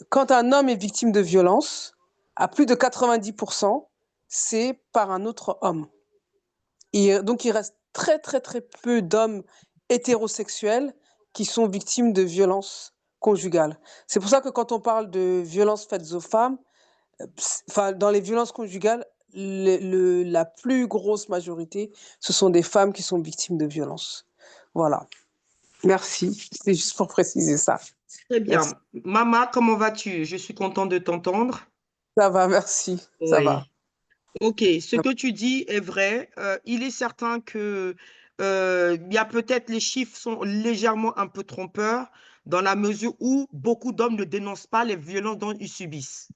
quand un homme est victime de violence, à plus de 90%, c'est par un autre homme. Et donc, il reste très, très, très peu d'hommes hétérosexuels qui sont victimes de violences conjugales. C'est pour ça que quand on parle de violences faites aux femmes, enfin, dans les violences conjugales, la plus grosse majorité, ce sont des femmes qui sont victimes de violences. Voilà. Merci. C'est juste pour préciser ça. Très Merci. bien. Mama, comment vas-tu? Je suis contente de t'entendre. Ça va, merci. Ça va. Oui. Ok, ce que tu dis est vrai. Il est certain que il y a peut-être les chiffres sont légèrement un peu trompeurs dans la mesure où beaucoup d'hommes ne dénoncent pas les violences dont ils subissent.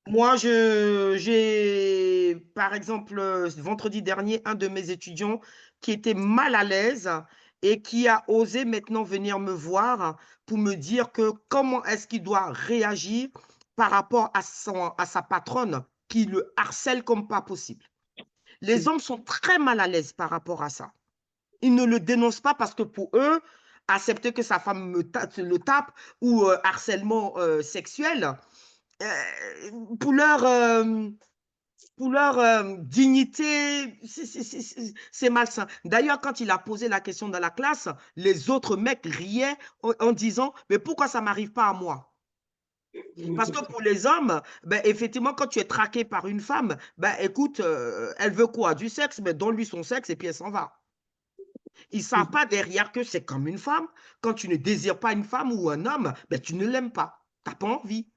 Moi, j'ai, par exemple, vendredi dernier, un de mes étudiants qui était mal à l'aise et qui a osé maintenant venir me voir pour me dire que comment est-ce qu'il doit réagir par rapport à sa patronne qui le harcèle comme pas possible. Les hommes sont très mal à l'aise par rapport à ça. Ils ne le dénoncent pas parce que pour eux, accepter que sa femme le tape ou harcèlement sexuel, pour leur dignité, c'est malsain. D'ailleurs, quand il a posé la question dans la classe, les autres mecs riaient en disant, mais pourquoi ça ne m'arrive pas à moi? Parce que pour les hommes, ben, effectivement, quand tu es traqué par une femme, ben, écoute, elle veut quoi? Du sexe, mais donne-lui son sexe et puis elle s'en va. Ils ne savent pas derrière que c'est comme une femme. Quand tu ne désires pas une femme ou un homme, ben, tu ne l'aimes pas. Tu n'as pas envie.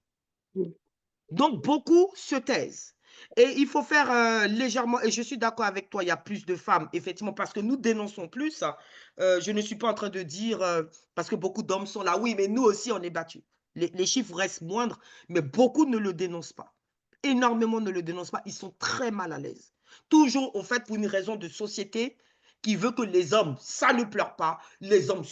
Donc, beaucoup se taisent. Et il faut faire légèrement, et je suis d'accord avec toi, il y a plus de femmes, effectivement, parce que nous dénonçons plus. Je ne suis pas en train de dire, parce que beaucoup d'hommes sont là, oui, mais nous aussi, on est battus. Les chiffres restent moindres, mais beaucoup ne le dénoncent pas. Énormément ne le dénoncent pas. Ils sont très mal à l'aise. Toujours, au fait, pour une raison de société qui veut que les hommes, ça ne pleure pas. Les hommes,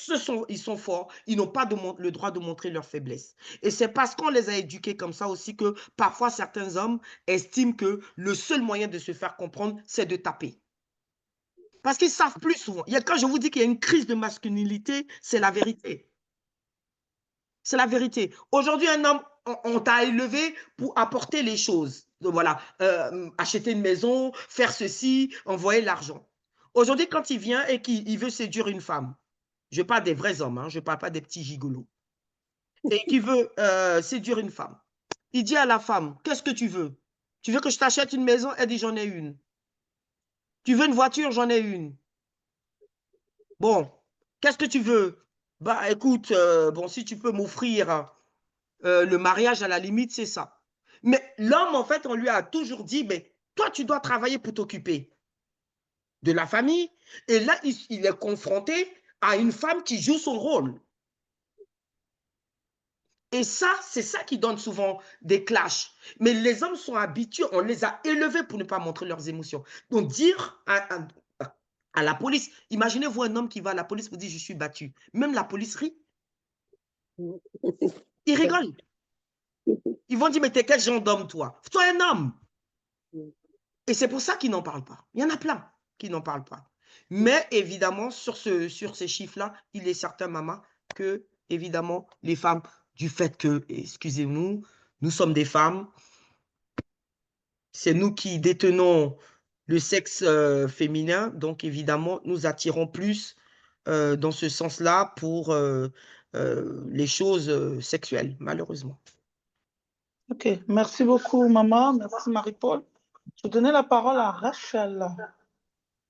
ils sont forts. Ils n'ont pas le droit de montrer leur faiblesse. Et c'est parce qu'on les a éduqués comme ça aussi que parfois certains hommes estiment que le seul moyen de se faire comprendre, c'est de taper. Parce qu'ils savent plus souvent. Quand je vous dis qu'il y a une crise de masculinité, c'est la vérité. C'est la vérité. Aujourd'hui, un homme, on t'a élevé pour apporter les choses. Donc voilà, acheter une maison, faire ceci, envoyer l'argent. Aujourd'hui, quand il vient et qu'il veut séduire une femme, je parle des vrais hommes, hein, je ne parle pas des petits gigolos, et qui veut séduire une femme, il dit à la femme, qu'est-ce que tu veux? Tu veux que je t'achète une maison? Elle dit, j'en ai une. Tu veux une voiture? J'en ai une. Bon, qu'est-ce que tu veux? Bah écoute, bon, si tu peux m'offrir le mariage, à la limite, c'est ça. Mais l'homme, en fait, on lui a toujours dit, mais Toi, tu dois travailler pour t'occuper de la famille. Et là, il est confronté à une femme qui joue son rôle. Et ça, c'est ça qui donne souvent des clashs. Mais les hommes sont habitués, on les a élevés pour ne pas montrer leurs émotions. Donc, dire à la police, imaginez-vous un homme qui va à la police pour dire je suis battu. Même la police rit. Ils rigolent. Ils vont dire mais t'es quel genre d'homme toi? Toi un homme. Et c'est pour ça qu'ils n'en parlent pas. Il y en a plein qui n'en parlent pas. Mais évidemment, sur ces chiffres-là, il est certain, maman, que évidemment, les femmes, du fait que, excusez-nous, nous sommes des femmes, c'est nous qui détenons le sexe féminin, donc évidemment, nous attirons plus dans ce sens-là pour les choses sexuelles, malheureusement. Ok, merci beaucoup, maman. Merci, Marie-Paul. Je vais donner la parole à Rachel.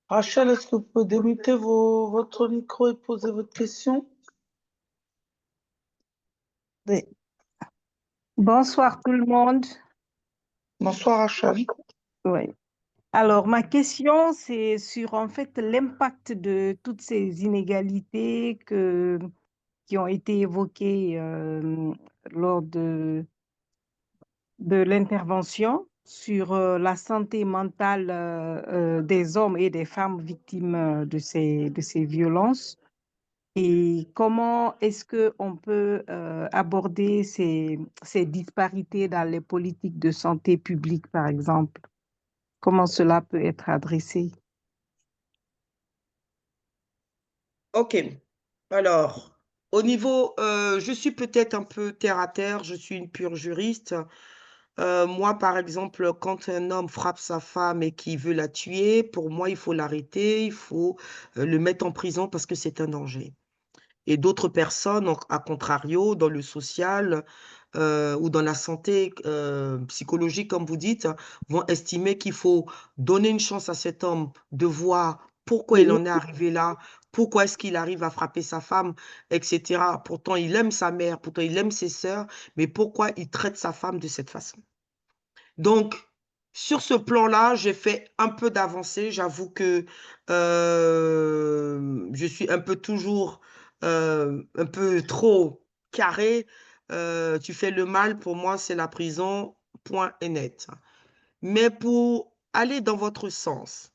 Rachel, est-ce que vous pouvez démuter votre micro et poser votre question? Oui. Bonsoir tout le monde. Bonsoir, Rachel. Oui. Alors, ma question, c'est sur en fait l'impact de toutes ces inégalités qui ont été évoquées lors de l'intervention sur la santé mentale des hommes et des femmes victimes de ces violences. Et comment est-ce qu'on peut aborder ces disparités dans les politiques de santé publique, par exemple? Comment cela peut être adressé? Ok. Alors, au niveau, je suis peut-être un peu terre à terre, je suis une pure juriste. Moi, par exemple, quand un homme frappe sa femme et qu'il veut la tuer, pour moi, il faut l'arrêter, il faut le mettre en prison parce que c'est un danger. Et d'autres personnes, à contrario, dans le social ou dans la santé psychologique, comme vous dites, vont estimer qu'il faut donner une chance à cet homme de voir pourquoi il en est arrivé là, pourquoi est-ce qu'il arrive à frapper sa femme, etc. Pourtant, il aime sa mère, pourtant, il aime ses sœurs, mais pourquoi il traite sa femme de cette façon? Donc, sur ce plan-là, j'ai fait un peu d'avancée. J'avoue que je suis un peu toujours un peu trop carré. Tu fais le mal, pour moi, c'est la prison, point et net. Mais pour aller dans votre sens,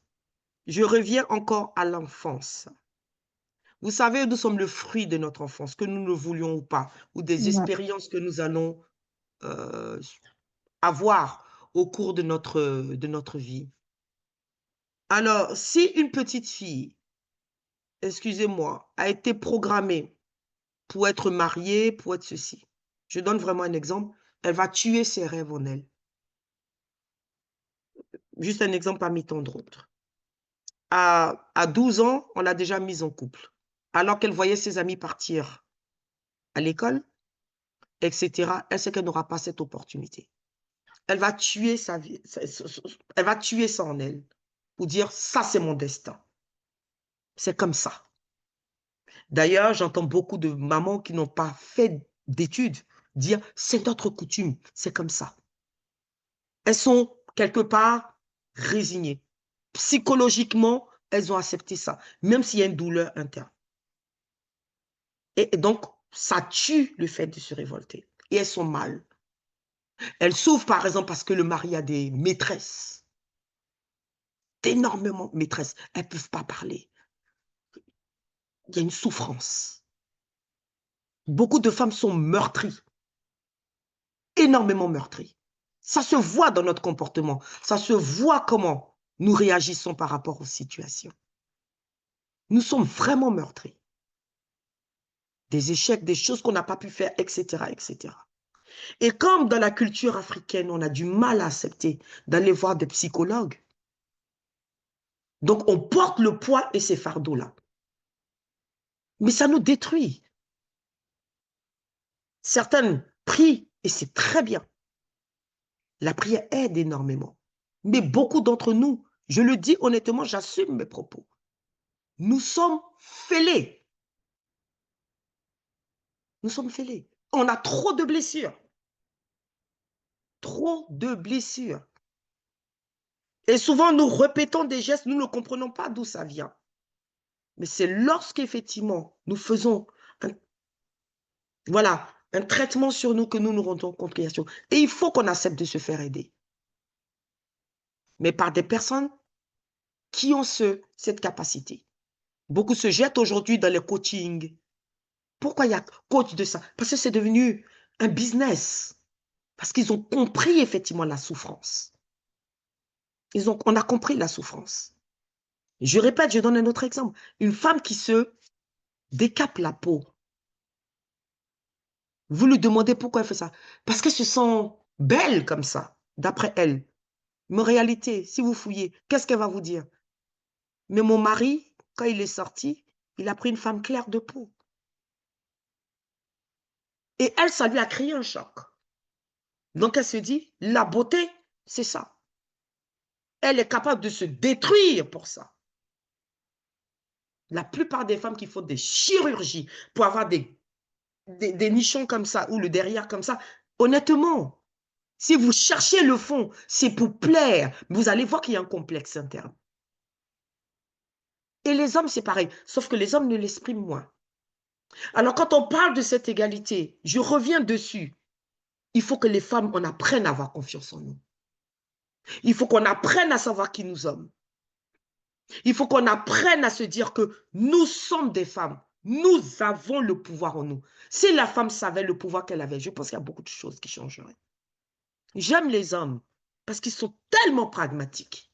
je reviens encore à l'enfance. Vous savez, nous sommes le fruit de notre enfance, que nous le voulions ou pas, ou des Ouais. expériences que nous allons euh, avoir au cours de notre vie. Alors, si une petite fille, excusez-moi, a été programmée pour être mariée, pour être ceci, je donne vraiment un exemple, elle va tuer ses rêves en elle. Juste un exemple parmi tant d'autres. À 12 ans, on l'a déjà mise en couple, alors qu'elle voyait ses amis partir à l'école, etc. Elle sait qu'elle n'aura pas cette opportunité. Elle va tuer sa vie, elle va tuer ça en elle, pour dire, ça c'est mon destin. C'est comme ça. D'ailleurs, j'entends beaucoup de mamans qui n'ont pas fait d'études dire, c'est notre coutume, c'est comme ça. Elles sont quelque part résignées. Psychologiquement, elles ont accepté ça, même s'il y a une douleur interne. Et donc, ça tue le fait de se révolter. Et elles sont mal. Elles souffrent, par exemple, parce que le mari a des maîtresses, d'énormément de maîtresses. Elles ne peuvent pas parler. Il y a une souffrance. Beaucoup de femmes sont meurtries, énormément meurtries. Ça se voit dans notre comportement. Ça se voit comment nous réagissons par rapport aux situations. Nous sommes vraiment meurtris. Des échecs, des choses qu'on n'a pas pu faire, etc., etc. Et comme dans la culture africaine, on a du mal à accepter d'aller voir des psychologues, donc on porte le poids et ces fardeaux-là. Mais ça nous détruit. Certaines prient et c'est très bien. La prière aide énormément. Mais beaucoup d'entre nous, je le dis honnêtement, j'assume mes propos. Nous sommes fêlés. Nous sommes fêlés. On a trop de blessures. Trop de blessures. Et souvent, nous répétons des gestes, nous ne comprenons pas d'où ça vient. Mais c'est lorsqu'effectivement, nous faisons un traitement sur nous que nous nous rendons compte qu'il y a ça. Et il faut qu'on accepte de se faire aider. Mais par des personnes qui ont cette capacité. Beaucoup se jettent aujourd'hui dans les coachings. Pourquoi il y a coach de ça? Parce que c'est devenu un business. Parce qu'ils ont compris effectivement la souffrance. On a compris la souffrance. Je répète, je donne un autre exemple. Une femme qui se décape la peau. Vous lui demandez pourquoi elle fait ça. Parce qu'elle se sent belle comme ça, d'après elle. Mais en réalité, si vous fouillez, qu'est-ce qu'elle va vous dire? Mais mon mari, quand il est sorti, il a pris une femme claire de peau. Et elle, ça lui a créé un choc. Donc elle se dit, la beauté, c'est ça. Elle est capable de se détruire pour ça. La plupart des femmes qui font des chirurgies pour avoir des nichons comme ça ou le derrière comme ça, honnêtement, si vous cherchez le fond, c'est pour plaire. Vous allez voir qu'il y a un complexe interne. Et les hommes, c'est pareil, sauf que les hommes ne l'expriment moins. Alors, quand on parle de cette égalité, je reviens dessus. Il faut que les femmes, on apprenne à avoir confiance en nous. Il faut qu'on apprenne à savoir qui nous sommes. Il faut qu'on apprenne à se dire que nous sommes des femmes. Nous avons le pouvoir en nous. Si la femme savait le pouvoir qu'elle avait, je pense qu'il y a beaucoup de choses qui changeraient. J'aime les hommes parce qu'ils sont tellement pragmatiques.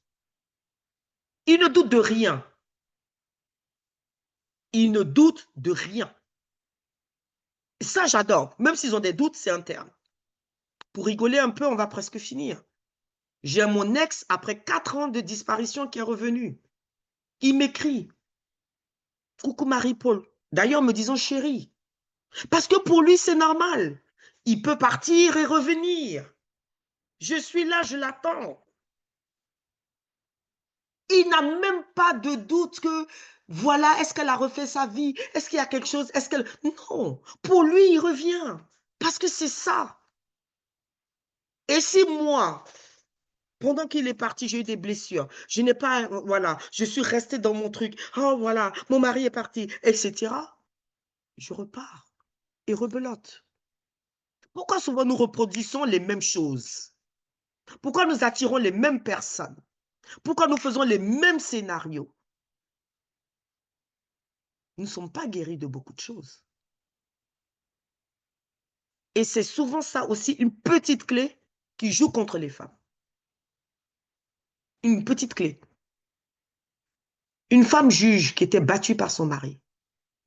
Ils ne doutent de rien. Ils ne doutent de rien. Et ça, j'adore. Même s'ils ont des doutes, c'est interne. Pour rigoler un peu, on va presque finir. J'ai mon ex, après 4 ans de disparition, qui est revenu. Il m'écrit. Coucou Marie-Paul. D'ailleurs, me disant chérie. Parce que pour lui, c'est normal. Il peut partir et revenir. Je suis là, je l'attends. Il n'a même pas de doute que, voilà, est-ce qu'elle a refait sa vie? Est-ce qu'il y a quelque chose? Est-ce qu'elle... Non, pour lui, il revient. Parce que c'est ça. Et si moi, pendant qu'il est parti, j'ai eu des blessures, je n'ai pas, voilà, je suis restée dans mon truc, oh voilà, mon mari est parti, etc., je repars et rebelote. Pourquoi souvent nous reproduisons les mêmes choses? Pourquoi nous attirons les mêmes personnes? Pourquoi nous faisons les mêmes scénarios? Nous ne sommes pas guéris de beaucoup de choses. Et c'est souvent ça aussi, une petite clé qui joue contre les femmes. Une petite clé. Une femme juge qui était battue par son mari.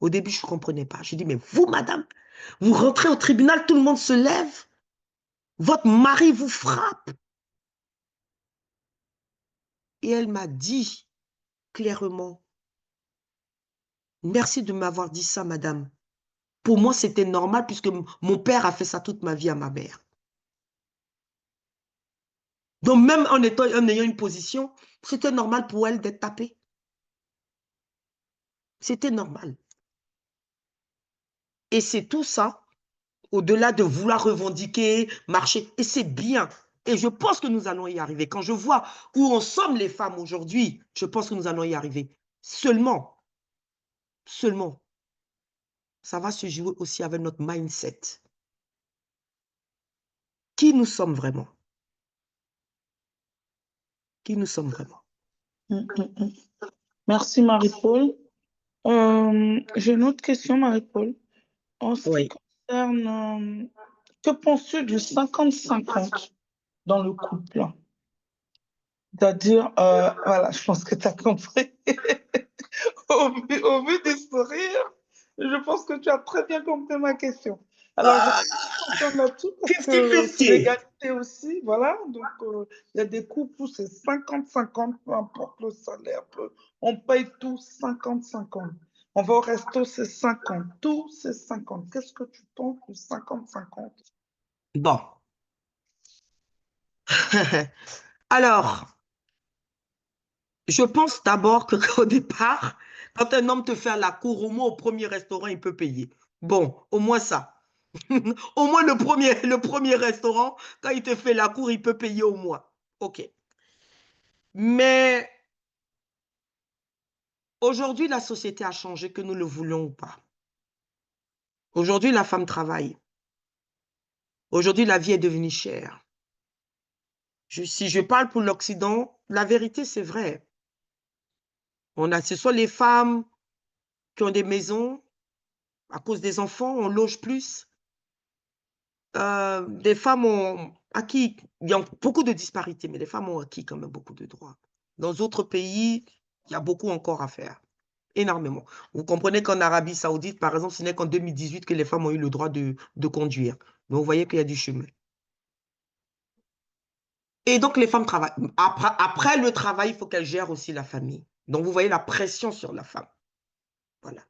Au début, je ne comprenais pas. Je dis, mais vous, madame, vous rentrez au tribunal, tout le monde se lève, votre mari vous frappe. Et elle m'a dit clairement, merci de m'avoir dit ça, madame. Pour moi, c'était normal puisque mon père a fait ça toute ma vie à ma mère. Donc, même en ayant une position, c'était normal pour elle d'être tapée. C'était normal. Et c'est tout ça, au-delà de vouloir revendiquer, marcher. Et c'est bien. Et je pense que nous allons y arriver. Quand je vois où en sommes les femmes aujourd'hui, je pense que nous allons y arriver. Seulement, ça va se jouer aussi avec notre mindset. Qui nous sommes vraiment? Qui nous sommes vraiment? Merci Marie-Paul. J'ai une autre question, Marie-Paul. En ce qui Oui. concerne, que penses-tu du 50-50 dans le couple? C'est-à-dire, voilà, je pense que tu as compris. Au vu des sourires, je pense que tu as très bien compris ma question. Alors, je suis là-dessus parce que c'est 50-50. l'égalité aussi, voilà. Donc, il y a des couples où c'est 50-50, peu importe le salaire, on paye tout 50-50. On va au resto, c'est 50. Tout, c'est 50. Qu'est-ce que tu penses du 50-50? Bon. Alors, je pense d'abord qu'au départ, quand un homme te fait à la cour, au moins au premier restaurant, il peut payer. Bon, au moins ça. Au moins le premier restaurant, quand il te fait la cour, il peut payer au moins. OK. Mais aujourd'hui, la société a changé, que nous le voulions ou pas. Aujourd'hui, la femme travaille. Aujourd'hui, la vie est devenue chère. Si je parle pour l'Occident, la vérité, c'est vrai. Ce sont les femmes qui ont des maisons. À cause des enfants, on loge plus. Des femmes ont acquis, il y a beaucoup de disparités, mais les femmes ont acquis quand même beaucoup de droits. Dans d'autres pays, il y a beaucoup encore à faire. Énormément. Vous comprenez qu'en Arabie Saoudite, par exemple, ce n'est qu'en 2018 que les femmes ont eu le droit de conduire. Donc, vous voyez qu'il y a du chemin. Et donc, les femmes travaillent. Après le travail, il faut qu'elles gèrent aussi la famille. Donc, vous voyez la pression sur la femme. Voilà.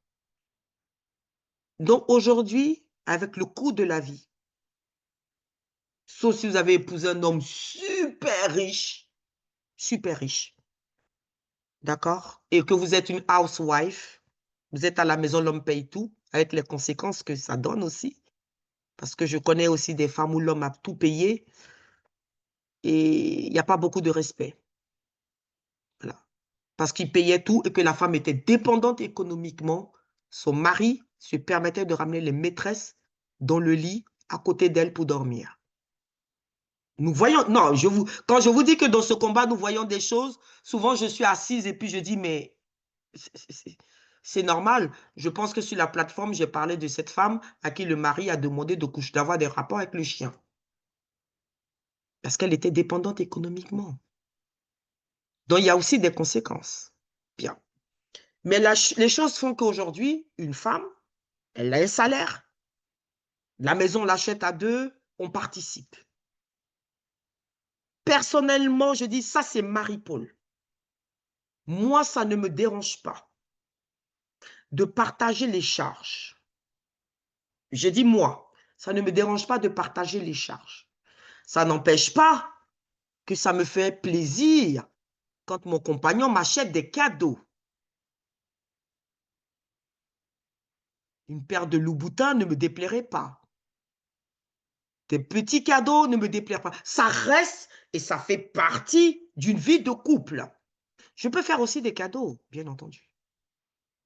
Donc, aujourd'hui, avec le coût de la vie, sauf si vous avez épousé un homme super riche, d'accord? Et que vous êtes une housewife, vous êtes à la maison, l'homme paye tout, avec les conséquences que ça donne aussi. Parce que je connais aussi des femmes où l'homme a tout payé et il n'y a pas beaucoup de respect. Voilà. Parce qu'il payait tout et que la femme était dépendante économiquement. Son mari se permettait de ramener les maîtresses dans le lit à côté d'elle pour dormir. Nous voyons, non, quand je vous dis que dans ce combat, nous voyons des choses, souvent je suis assise et puis je dis, mais c'est normal. Je pense que sur la plateforme, j'ai parlé de cette femme à qui le mari a demandé d'avoir des rapports avec le chien. Parce qu'elle était dépendante économiquement. Donc, il y a aussi des conséquences. Bien. Mais les choses font qu'aujourd'hui, une femme, elle a un salaire. La maison, on l'achète à deux, on participe. Personnellement, je dis, ça, c'est Marie-Paul. Moi, ça ne me dérange pas de partager les charges. Je dis moi, ça ne me dérange pas de partager les charges. Ça n'empêche pas que ça me fait plaisir quand mon compagnon m'achète des cadeaux. Une paire de Louboutin ne me déplairait pas. Des petits cadeaux ne me déplairent pas. Ça reste et ça fait partie d'une vie de couple. Je peux faire aussi des cadeaux, bien entendu.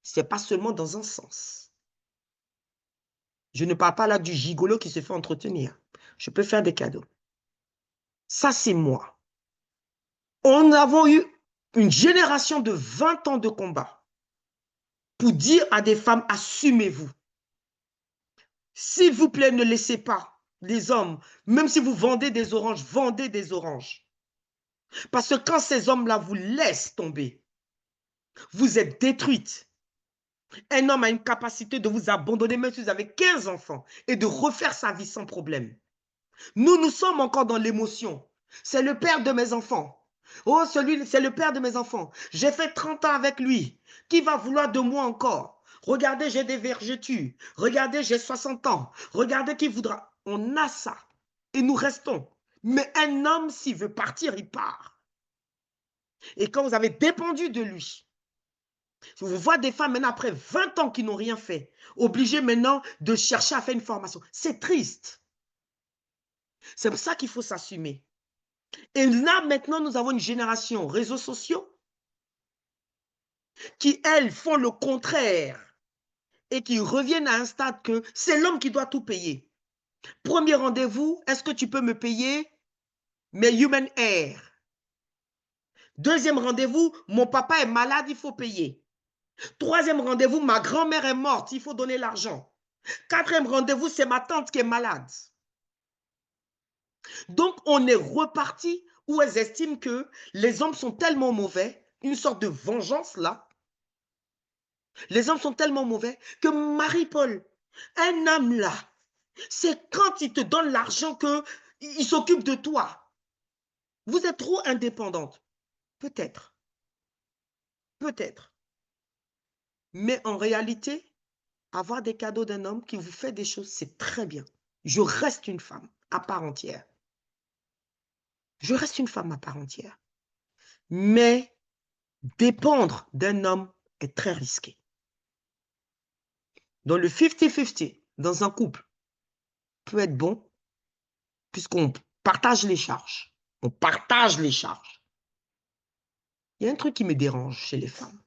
Ce n'est pas seulement dans un sens. Je ne parle pas là du gigolo qui se fait entretenir. Je peux faire des cadeaux. Ça, c'est moi. On a eu une génération de 20 ans de combat pour dire à des femmes, assumez-vous. S'il vous plaît, ne laissez pas les hommes, même si vous vendez des oranges, vendez des oranges. Parce que quand ces hommes-là vous laissent tomber, vous êtes détruite. Un homme a une capacité de vous abandonner même si vous avez 15 enfants et de refaire sa vie sans problème. Nous sommes encore dans l'émotion. C'est le père de mes enfants. Oh, celui, c'est le père de mes enfants. J'ai fait 30 ans avec lui. Qui va vouloir de moi encore? Regardez, j'ai des vergetures. Regardez, j'ai 60 ans. Regardez qui voudra. On a ça. Et nous restons. Mais un homme, s'il veut partir, il part. Et quand vous avez dépendu de lui, je vous vois des femmes maintenant après 20 ans qui n'ont rien fait, obligées maintenant de chercher à faire une formation. C'est triste. C'est pour ça qu'il faut s'assumer. Et là, maintenant, nous avons une génération réseaux sociaux qui, elles, font le contraire et qui reviennent à un stade que c'est l'homme qui doit tout payer. Premier rendez-vous, est-ce que tu peux me payer mes human hair? Deuxième rendez-vous, mon papa est malade, il faut payer. Troisième rendez-vous, ma grand-mère est morte, il faut donner l'argent. Quatrième rendez-vous, c'est ma tante qui est malade. Donc, on est reparti où elles estiment que les hommes sont tellement mauvais, une sorte de vengeance là. Les hommes sont tellement mauvais que Marie-Paul, un homme là, c'est quand il te donne l'argent qu'il s'occupe de toi. Vous êtes trop indépendante. Peut-être. Peut-être. Mais en réalité, avoir des cadeaux d'un homme qui vous fait des choses, c'est très bien. Je reste une femme à part entière. Je reste une femme à part entière. Mais dépendre d'un homme est très risqué. Dans le 50-50, dans un couple, peut être bon, puisqu'on partage les charges. On partage les charges. Il y a un truc qui me dérange chez les femmes.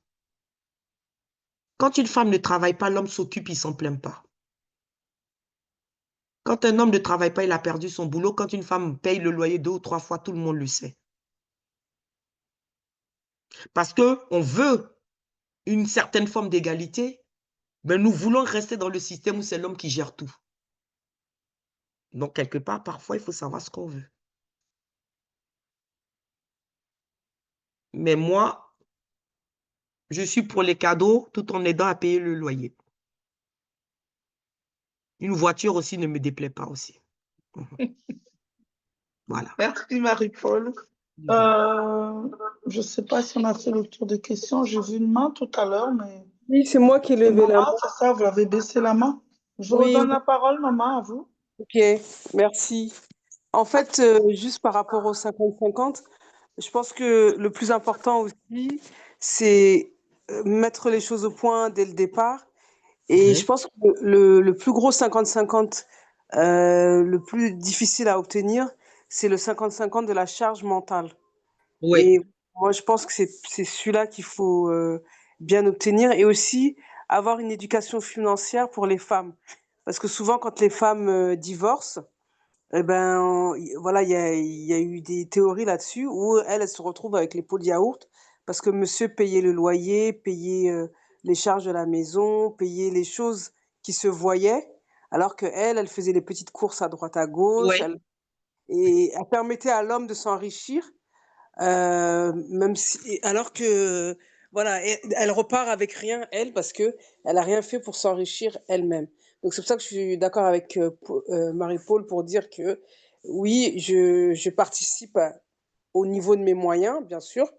Quand une femme ne travaille pas, l'homme s'occupe, il s'en plaint pas. Quand un homme ne travaille pas, il a perdu son boulot. Quand une femme paye le loyer 2 ou 3 fois, tout le monde le sait. Parce qu'on veut une certaine forme d'égalité, mais nous voulons rester dans le système où c'est l'homme qui gère tout. Donc, quelque part, parfois, il faut savoir ce qu'on veut. Mais moi, je suis pour les cadeaux tout en aidant à payer le loyer. Une voiture aussi ne me déplaît pas aussi. Voilà. Merci Marie-Paul. Je ne sais pas si on a fait le tour des questions. J'ai vu une main tout à l'heure, mais Oui, c'est moi qui ai levé la main. maman, c'est ça, vous avez baissé la main. Je Oui, redonne la parole, maman, à vous. ok, merci. En fait, juste par rapport au 50-50, je pense que le plus important aussi, c'est mettre les choses au point dès le départ. Et je pense que le plus gros 50-50, le plus difficile à obtenir, c'est le 50-50 de la charge mentale. Oui. Et moi, je pense que c'est celui-là qu'il faut bien obtenir et aussi avoir une éducation financière pour les femmes. Parce que souvent, quand les femmes divorcent, eh ben, voilà, il y a eu des théories là-dessus où elles se retrouvent avec les pots de yaourt parce que monsieur payait le loyer, payait les charges de la maison, payait les choses qui se voyaient, alors que elle faisait les petites courses à droite à gauche, Oui. et elle permettait à l'homme de s'enrichir, même si, alors que, voilà, elle repart avec rien, elle, parce que elle a rien fait pour s'enrichir elle-même. Donc c'est pour ça que je suis d'accord avec Marie-Paul pour dire que oui, je participe au niveau de mes moyens, bien sûr,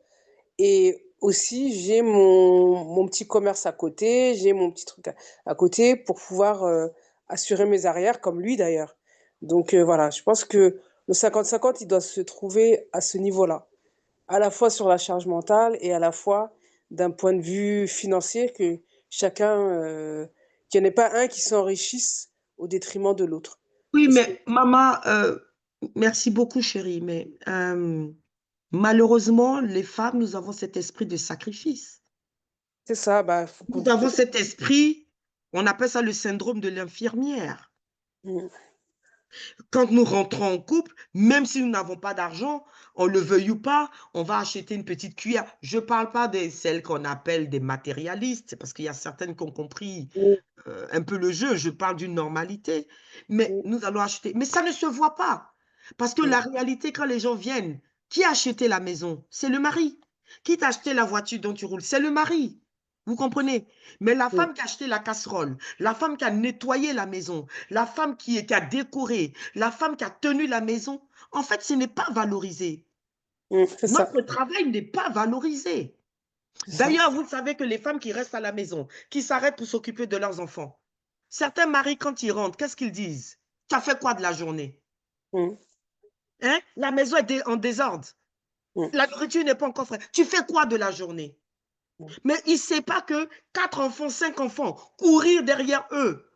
et aussi j'ai mon petit commerce à côté, j'ai mon petit truc à côté pour pouvoir assurer mes arrières, comme lui d'ailleurs. Donc voilà, je pense que le 50-50, il doit se trouver à ce niveau-là, à la fois sur la charge mentale et à la fois d'un point de vue financier, que chacun, qu'il n'y en ait pas un qui s'enrichisse au détriment de l'autre. Oui, Parce que mais maman, merci beaucoup, chérie, mais malheureusement, les femmes, nous avons cet esprit de sacrifice. c'est ça, bah, faut Nous avons cet esprit, on appelle ça le syndrome de l'infirmière. Mm. Quand nous rentrons en couple, même si nous n'avons pas d'argent, on le veuille ou pas, on va acheter une petite cuillère. Je ne parle pas de celles qu'on appelle des matérialistes, parce qu'il y a certaines qui ont compris Mm. un peu le jeu. Je parle d'une normalité. Mais nous allons acheter. Mais ça ne se voit pas. Parce que Mm. la réalité, quand les gens viennent, qui a acheté la maison? C'est le mari. Qui t'a acheté la voiture dont tu roules? C'est le mari. Vous comprenez? Mais la Mm. femme qui a acheté la casserole, la femme qui a nettoyé la maison, la femme qui a décoré, la femme qui a tenu la maison, en fait, ce n'est pas valorisé. C'est ça, Notre travail n'est pas valorisé. c'est ça. D'ailleurs, vous savez que les femmes qui restent à la maison, qui s'arrêtent pour s'occuper de leurs enfants, certains maris, quand ils rentrent, qu'est-ce qu'ils disent? Tu as fait quoi de la journée? Mm. Hein? La maison est en désordre. Mm. La nourriture n'est pas encore fraîche. Tu fais quoi de la journée? Mm. Mais il ne sait pas que 4 enfants, 5 enfants, courir derrière eux,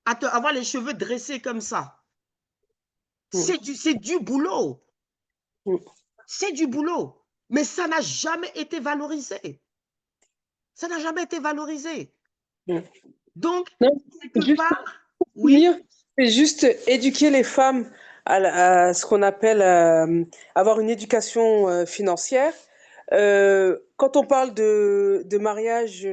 avoir les cheveux dressés comme ça, Mm. c'est du boulot. Mm. C'est du boulot. Mais ça n'a jamais été valorisé. Ça n'a jamais été valorisé. Mm. Donc, Non, quelque juste part, pour oui. finir, c'est juste éduquer les femmes à ce qu'on appelle avoir une éducation financière. Quand on parle de mariage,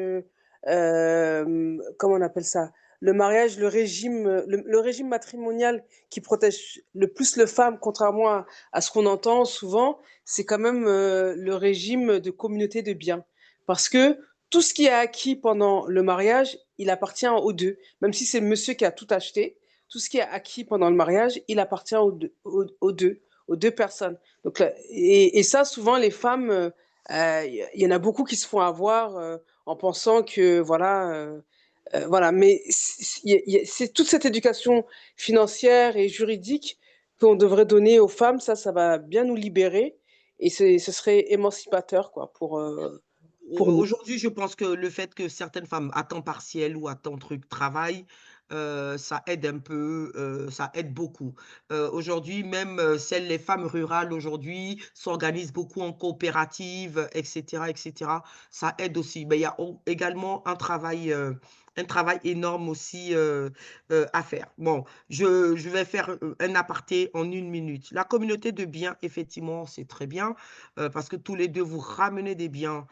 comment on appelle ça? Le mariage, le régime matrimonial qui protège le plus les femmes, contrairement à ce qu'on entend souvent, c'est quand même le régime de communauté de biens. Parce que tout ce qui est acquis pendant le mariage, il appartient aux deux. Même si c'est le monsieur qui a tout acheté, tout ce qui est acquis pendant le mariage, il appartient aux deux personnes. Donc, et ça, souvent, les femmes, il y en a beaucoup qui se font avoir en pensant que, voilà, voilà. Mais c'est toute cette éducation financière et juridique qu'on devrait donner aux femmes. Ça va bien nous libérer et ce serait émancipateur, quoi, pour nous. Aujourd'hui, je pense que le fait que certaines femmes à temps partiel ou à temps truc travaillent, ça aide un peu, ça aide beaucoup. Aujourd'hui, même les femmes rurales aujourd'hui s'organisent beaucoup en coopérative, etc., etc. Ça aide aussi. Mais il y a également un travail énorme aussi à faire. Bon, je vais faire un aparté en 1 minute. La communauté de biens, effectivement, c'est très bien parce que tous les deux, vous ramenez des biens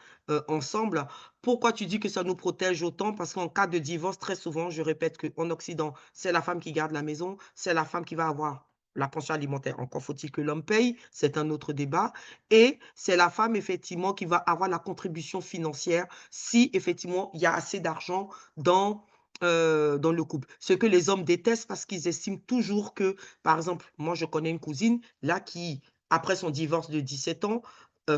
ensemble. Pourquoi tu dis que ça nous protège autant? Parce qu'en cas de divorce, très souvent, je répète qu'en Occident, c'est la femme qui garde la maison, c'est la femme qui va avoir la pension alimentaire. Encore faut-il que l'homme paye, c'est un autre débat. Et c'est la femme, effectivement, qui va avoir la contribution financière si, effectivement, il y a assez d'argent dans le couple. Ce que les hommes détestent parce qu'ils estiment toujours que, par exemple, moi, je connais une cousine, là, qui, après son divorce de 17 ans,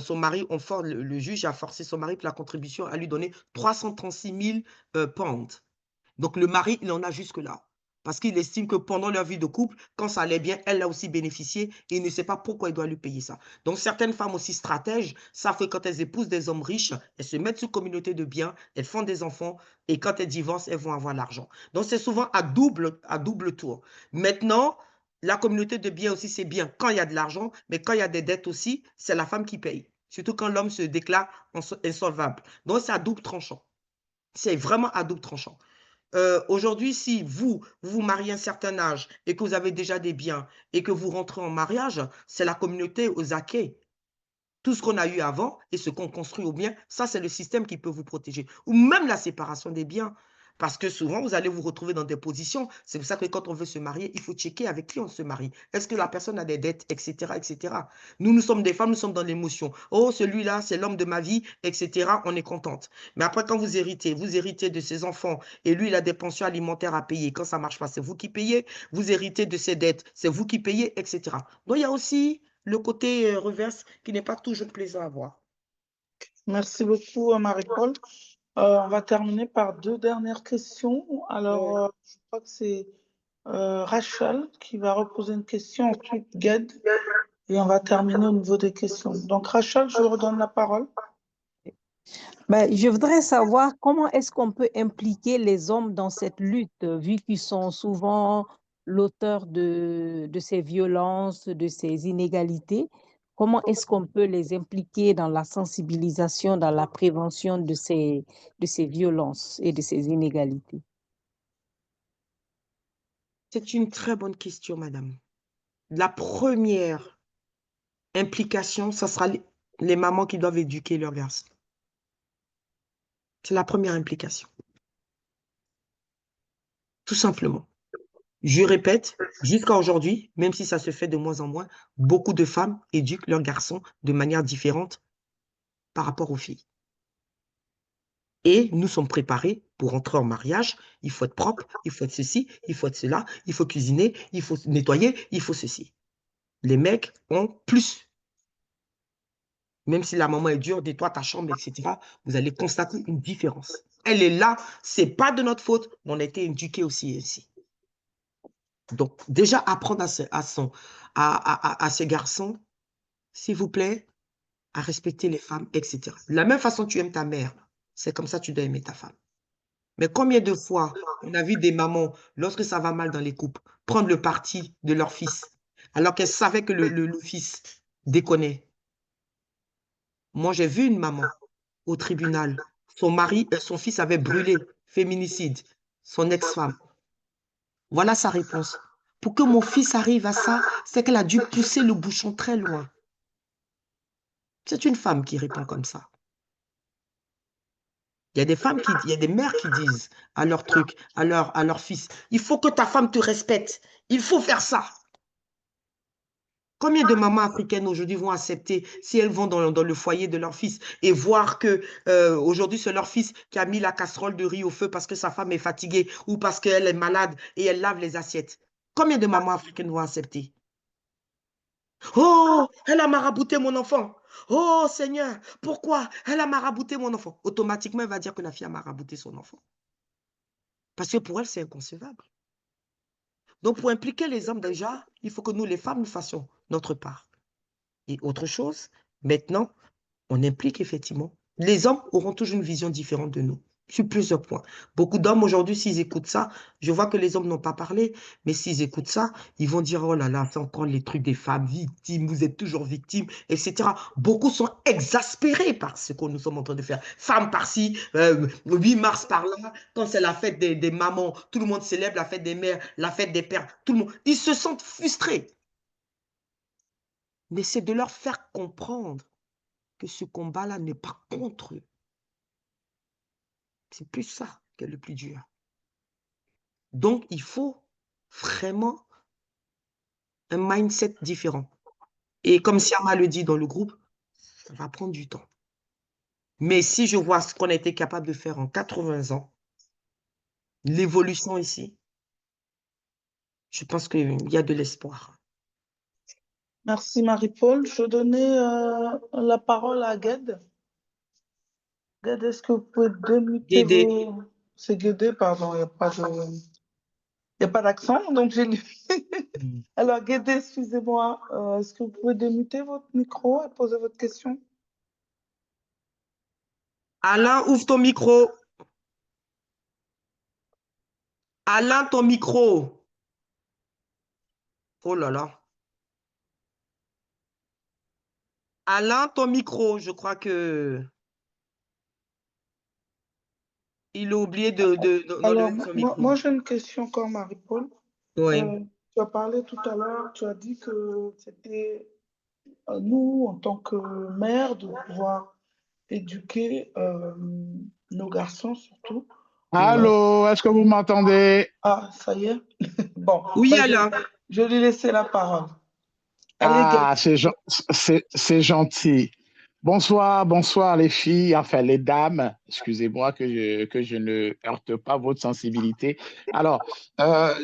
son mari, le juge a forcé son mari pour la contribution à lui donner 336 000 pounds. Donc, le mari, il en a jusque-là. Parce qu'il estime que pendant leur vie de couple, quand ça allait bien, elle a aussi bénéficié et il ne sait pas pourquoi il doit lui payer ça. Donc, certaines femmes aussi stratèges savent que quand elles épousent des hommes riches, elles se mettent sous communauté de biens, elles font des enfants et quand elles divorcent, elles vont avoir l'argent. Donc, c'est souvent à double tour. Maintenant, la communauté de biens aussi, c'est bien quand il y a de l'argent, mais quand il y a des dettes aussi, c'est la femme qui paye. Surtout quand l'homme se déclare insolvable. Donc, c'est à double tranchant. C'est vraiment à double tranchant. Aujourd'hui, si vous mariez à un certain âge et que vous avez déjà des biens et que vous rentrez en mariage, c'est la communauté aux acquets. Tout ce qu'on a eu avant et ce qu'on construit au bien, ça, c'est le système qui peut vous protéger. Ou même la séparation des biens. Parce que souvent, vous allez vous retrouver dans des positions. C'est pour ça que quand on veut se marier, il faut checker avec qui on se marie. Est-ce que la personne a des dettes, etc., etc. Nous sommes des femmes, nous sommes dans l'émotion. Oh, celui-là, c'est l'homme de ma vie, etc. On est contente. Mais après, quand vous héritez de ses enfants et lui, il a des pensions alimentaires à payer. Quand ça ne marche pas, c'est vous qui payez. Vous héritez de ses dettes, c'est vous qui payez, etc. Donc, il y a aussi le côté reverse qui n'est pas toujours plaisant à voir. Merci beaucoup, Marie-Paul. On va terminer par 2 dernières questions. Alors, je crois que c'est Rachel qui va reposer une question, ensuite Ged, et on va terminer au niveau des questions. Donc, Rachel, je vous redonne la parole. Ben, je voudrais savoir comment est-ce qu'on peut impliquer les hommes dans cette lutte, vu qu'ils sont souvent l'auteur de ces violences, de ces inégalités. Comment est-ce qu'on peut les impliquer dans la sensibilisation, dans la prévention de ces violences et de ces inégalités? C'est une très bonne question, madame. La première implication, ça sera les mamans qui doivent éduquer leurs garçons. C'est la première implication. Tout simplement. Je répète, jusqu'à aujourd'hui, même si ça se fait de moins en moins, beaucoup de femmes éduquent leurs garçons de manière différente par rapport aux filles. Et nous sommes préparés pour entrer en mariage. Il faut être propre, il faut être ceci, il faut être cela, il faut cuisiner, il faut nettoyer, il faut ceci. Les mecs ont plus. Même si la maman est dure, nettoie ta chambre, etc., vous allez constater une différence. Elle est là, c'est pas de notre faute, mais on a été éduqués aussi ainsi. Donc, déjà, apprendre à ces garçons, s'il vous plaît, à respecter les femmes, etc. De la même façon que tu aimes ta mère, c'est comme ça que tu dois aimer ta femme. Mais combien de fois on a vu des mamans, lorsque ça va mal dans les couples, prendre le parti de leur fils, alors qu'elles savaient que le fils déconnait. Moi, j'ai vu une maman au tribunal. Son fils avait brûlé, féminicide, son ex-femme. Voilà sa réponse. Pour que mon fils arrive à ça, c'est qu'elle a dû pousser le bouchon très loin. C'est une femme qui répond comme ça. Il y a des mères qui disent à leur truc, à leur fils, il faut que ta femme te respecte. Il faut faire ça. Combien de mamans africaines aujourd'hui vont accepter si elles vont dans le foyer de leur fils et voir que aujourd'hui c'est leur fils qui a mis la casserole de riz au feu parce que sa femme est fatiguée ou parce qu'elle est malade et elle lave les assiettes. Combien de mamans africaines vont accepter? Oh, elle a marabouté mon enfant. Oh Seigneur, pourquoi elle a marabouté mon enfant? Automatiquement, elle va dire que la fille a marabouté son enfant. Parce que pour elle, c'est inconcevable. Donc, pour impliquer les hommes déjà, il faut que nous, les femmes, nous fassions notre part. Et autre chose, maintenant, on implique effectivement. Les hommes auront toujours une vision différente de nous. sur plusieurs points. Beaucoup d'hommes aujourd'hui, s'ils écoutent ça, je vois que les hommes n'ont pas parlé, mais s'ils écoutent ça, ils vont dire, oh là là, c'est encore les trucs des femmes victimes, vous êtes toujours victimes, etc. Beaucoup sont exaspérés par ce que nous sommes en train de faire. Femmes par-ci, 8 mars par-là, quand c'est la fête des mamans, tout le monde célèbre la fête des mères, la fête des pères, tout le monde. Ils se sentent frustrés. Mais c'est de leur faire comprendre que ce combat-là n'est pas contre eux. C'est plus ça qui est le plus dur. Donc, il faut vraiment un mindset différent. Et comme Siama le dit dans le groupe, ça va prendre du temps. Mais si je vois ce qu'on a été capable de faire en 80 ans, l'évolution ici, je pense qu'il y a de l'espoir. Merci Marie-Paul. Je donnais la parole à Gued. Gued, est-ce que vous pouvez démuter Guédé. vos... C'est Guédé, pardon, il n'y a pas d'accent, donc j'ai lu. Alors Guédé, excusez-moi, est-ce que vous pouvez démuter votre micro et poser votre question? Alain, ouvre ton micro. Alain, ton micro. Oh là là. Alain, ton micro, je crois que il a oublié Alors, d'enlever son moi, micro. moi, j'ai une question encore, Marie-Paul. Oui. Tu as parlé tout à l'heure, tu as dit que c'était nous, en tant que mère, de pouvoir éduquer nos garçons surtout. Allô, est-ce que vous m'entendez? Ah, ça y est. Bon, Oui, ben, Alain. je vais lui laisser la parole. Allez, Ah, Gued. c'est gentil. Bonsoir, bonsoir les filles, enfin les dames. Excusez-moi que je ne heurte pas votre sensibilité. Alors,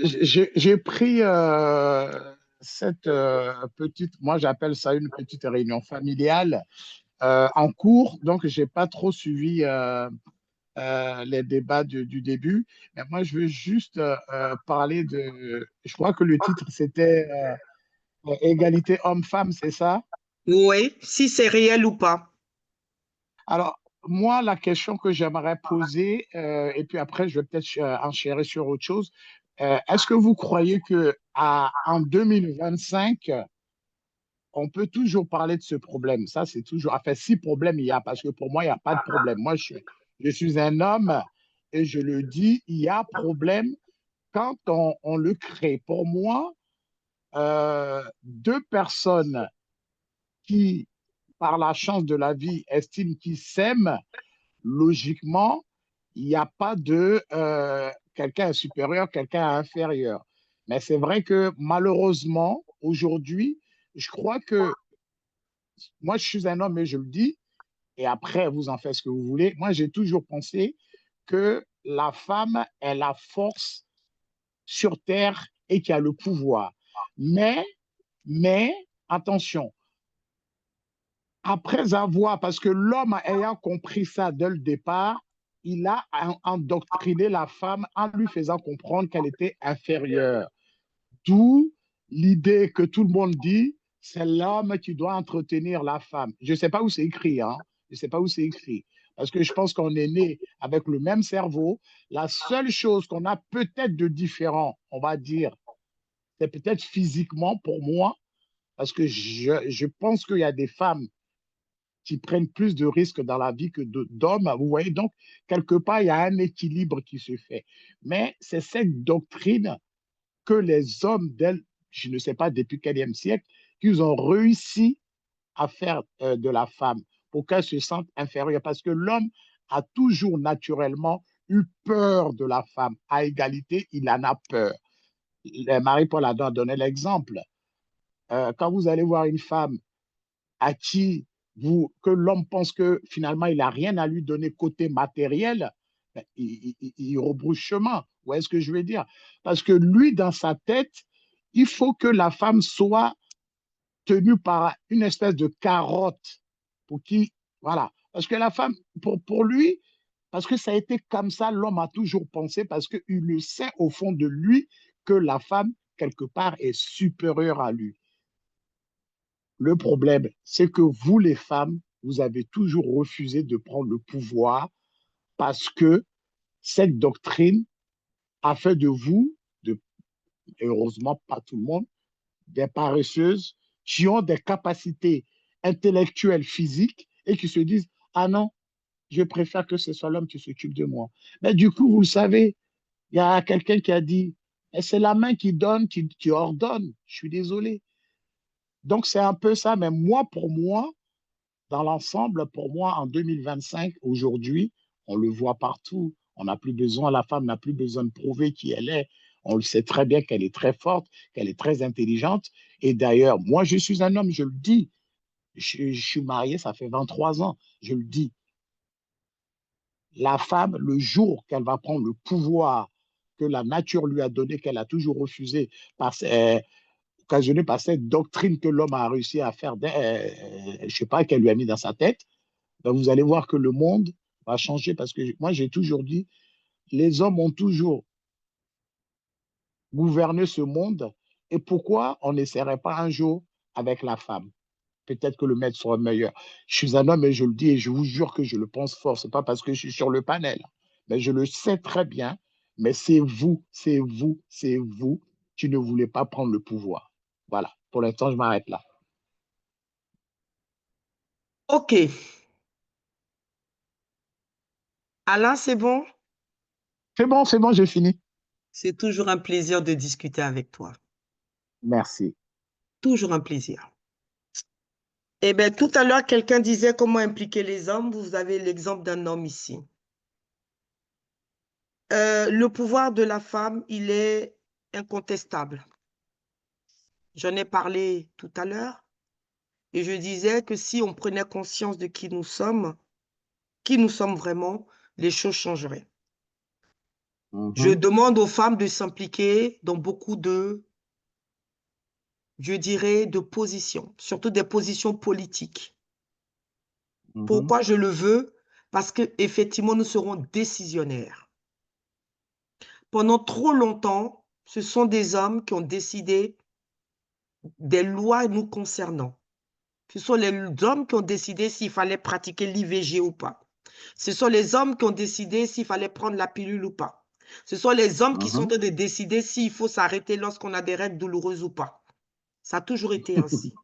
j'ai pris cette petite, moi j'appelle ça une petite réunion familiale en cours, donc j'ai pas trop suivi les débats du début. Mais moi, je veux juste parler de. Je crois que le titre, c'était Égalité homme-femme, c'est ça? Oui, si c'est réel ou pas. Alors, moi, la question que j'aimerais poser, et puis après, je vais peut-être enchérir sur autre chose. Est-ce que vous croyez que en 2025, on peut toujours parler de ce problème? Ça, c'est toujours. Enfin, si problème il y a, parce que pour moi, il n'y a pas de problème. Moi, je suis un homme et je le dis, il y a problème quand on le crée. Pour moi, deux personnes qui, par la chance de la vie, estiment qu'ils s'aiment, logiquement, il n'y a pas de quelqu'un est supérieur, quelqu'un est inférieur. Mais c'est vrai que malheureusement, aujourd'hui, je crois que moi, je suis un homme et je le dis, et après, vous en faites ce que vous voulez. Moi, j'ai toujours pensé que la femme est la force sur Terre et qui a le pouvoir. Mais, mais, attention, après avoir, parce que l'homme ayant compris ça dès le départ, il a endoctriné la femme en lui faisant comprendre qu'elle était inférieure. D'où l'idée que tout le monde dit, c'est l'homme qui doit entretenir la femme. Je ne sais pas où c'est écrit, hein? Je ne sais pas où c'est écrit. Parce que je pense qu'on est né avec le même cerveau. La seule chose qu'on a peut-être de différent, on va dire, c'est peut-être physiquement pour moi, parce que je pense qu'il y a des femmes qui prennent plus de risques dans la vie que d'hommes. Vous voyez, donc, quelque part, il y a un équilibre qui se fait. Mais c'est cette doctrine que les hommes, je ne sais pas depuis quel siècle, qu'ils ont réussi à faire de la femme pour qu'elle se sente inférieure. Parce que l'homme a toujours naturellement eu peur de la femme. À égalité, il en a peur. Marie-Paul a donné l'exemple. Quand vous allez voir une femme à qui que l'homme pense que finalement il n'a rien à lui donner côté matériel, ben, il rebrousse chemin. Vous voyez ce que je veux dire? Parce que lui, dans sa tête, il faut que la femme soit tenue par une espèce de carotte pour qui, voilà. Parce que la femme, pour lui, parce que ça a été comme ça, l'homme a toujours pensé, parce qu'il le sait au fond de lui que la femme, quelque part, est supérieure à lui. Le problème, c'est que vous, les femmes, vous avez toujours refusé de prendre le pouvoir parce que cette doctrine a fait de vous, heureusement pas tout le monde, des paresseuses qui ont des capacités intellectuelles, physiques et qui se disent, ah non, je préfère que ce soit l'homme qui s'occupe de moi. Mais du coup, vous le savez, il y a quelqu'un qui a dit, c'est la main qui donne, qui ordonne. Je suis désolé. Donc, c'est un peu ça. Mais moi, pour moi, dans l'ensemble, pour moi, en 2025, aujourd'hui, on le voit partout. On n'a plus besoin, la femme n'a plus besoin de prouver qui elle est. On le sait très bien qu'elle est très forte, qu'elle est très intelligente. Et d'ailleurs, moi, je suis un homme, je le dis. Je suis marié, ça fait 23 ans, je le dis. La femme, le jour qu'elle va prendre le pouvoir que la nature lui a donné, qu'elle a toujours refusé, occasionné par cette doctrine que l'homme a réussi à faire, je ne sais pas, qu'elle lui a mis dans sa tête, ben vous allez voir que le monde va changer parce que moi, j'ai toujours dit, les hommes ont toujours gouverné ce monde et pourquoi on n'essaierait pas un jour avec la femme? Peut-être que le maître sera meilleur. Je suis un homme et je le dis et je vous jure que je le pense fort. Ce n'est pas parce que je suis sur le panel, mais je le sais très bien. Mais c'est vous, c'est vous, c'est vous qui ne voulez pas prendre le pouvoir. Voilà. Pour l'instant, je m'arrête là. OK. Alain, c'est bon? C'est bon, j'ai fini. C'est toujours un plaisir de discuter avec toi. Merci. Toujours un plaisir. Eh bien, tout à l'heure, quelqu'un disait comment impliquer les hommes. Vous avez l'exemple d'un homme ici. Le pouvoir de la femme, il est incontestable. J'en ai parlé tout à l'heure et je disais que si on prenait conscience de qui nous sommes vraiment, les choses changeraient. Je demande aux femmes de s'impliquer dans beaucoup de, je dirais, de positions, surtout des positions politiques. Pourquoi je le veux? Parce qu'effectivement, nous serons décisionnaires. Pendant trop longtemps, ce sont des hommes qui ont décidé des lois nous concernant. Ce sont les hommes qui ont décidé s'il fallait pratiquer l'IVG ou pas. Ce sont les hommes qui ont décidé s'il fallait prendre la pilule ou pas. Ce sont les hommes qui sont en train de décider s'il faut s'arrêter lorsqu'on a des règles douloureuses ou pas. Ça a toujours été ainsi.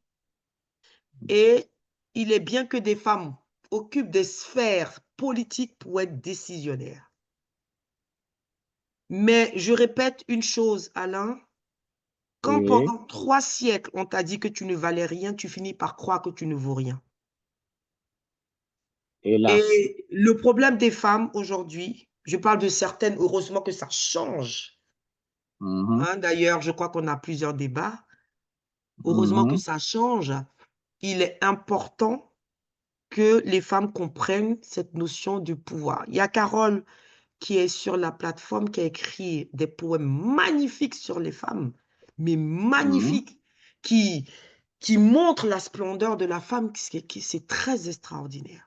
Et il est bien que des femmes occupent des sphères politiques pour être décisionnaires. Mais je répète une chose, Alain, quand pendant 3 siècles, on t'a dit que tu ne valais rien, tu finis par croire que tu ne vaux rien. Hélas. Et le problème des femmes aujourd'hui, je parle de certaines, heureusement que ça change. Hein, d'ailleurs, je crois qu'on a plusieurs débats. Heureusement que ça change. Il est important que les femmes comprennent cette notion du pouvoir. Il y a Carole qui est sur la plateforme, qui a écrit des poèmes magnifiques sur les femmes, mais magnifiques, qui montrent la splendeur de la femme, c'est très extraordinaire.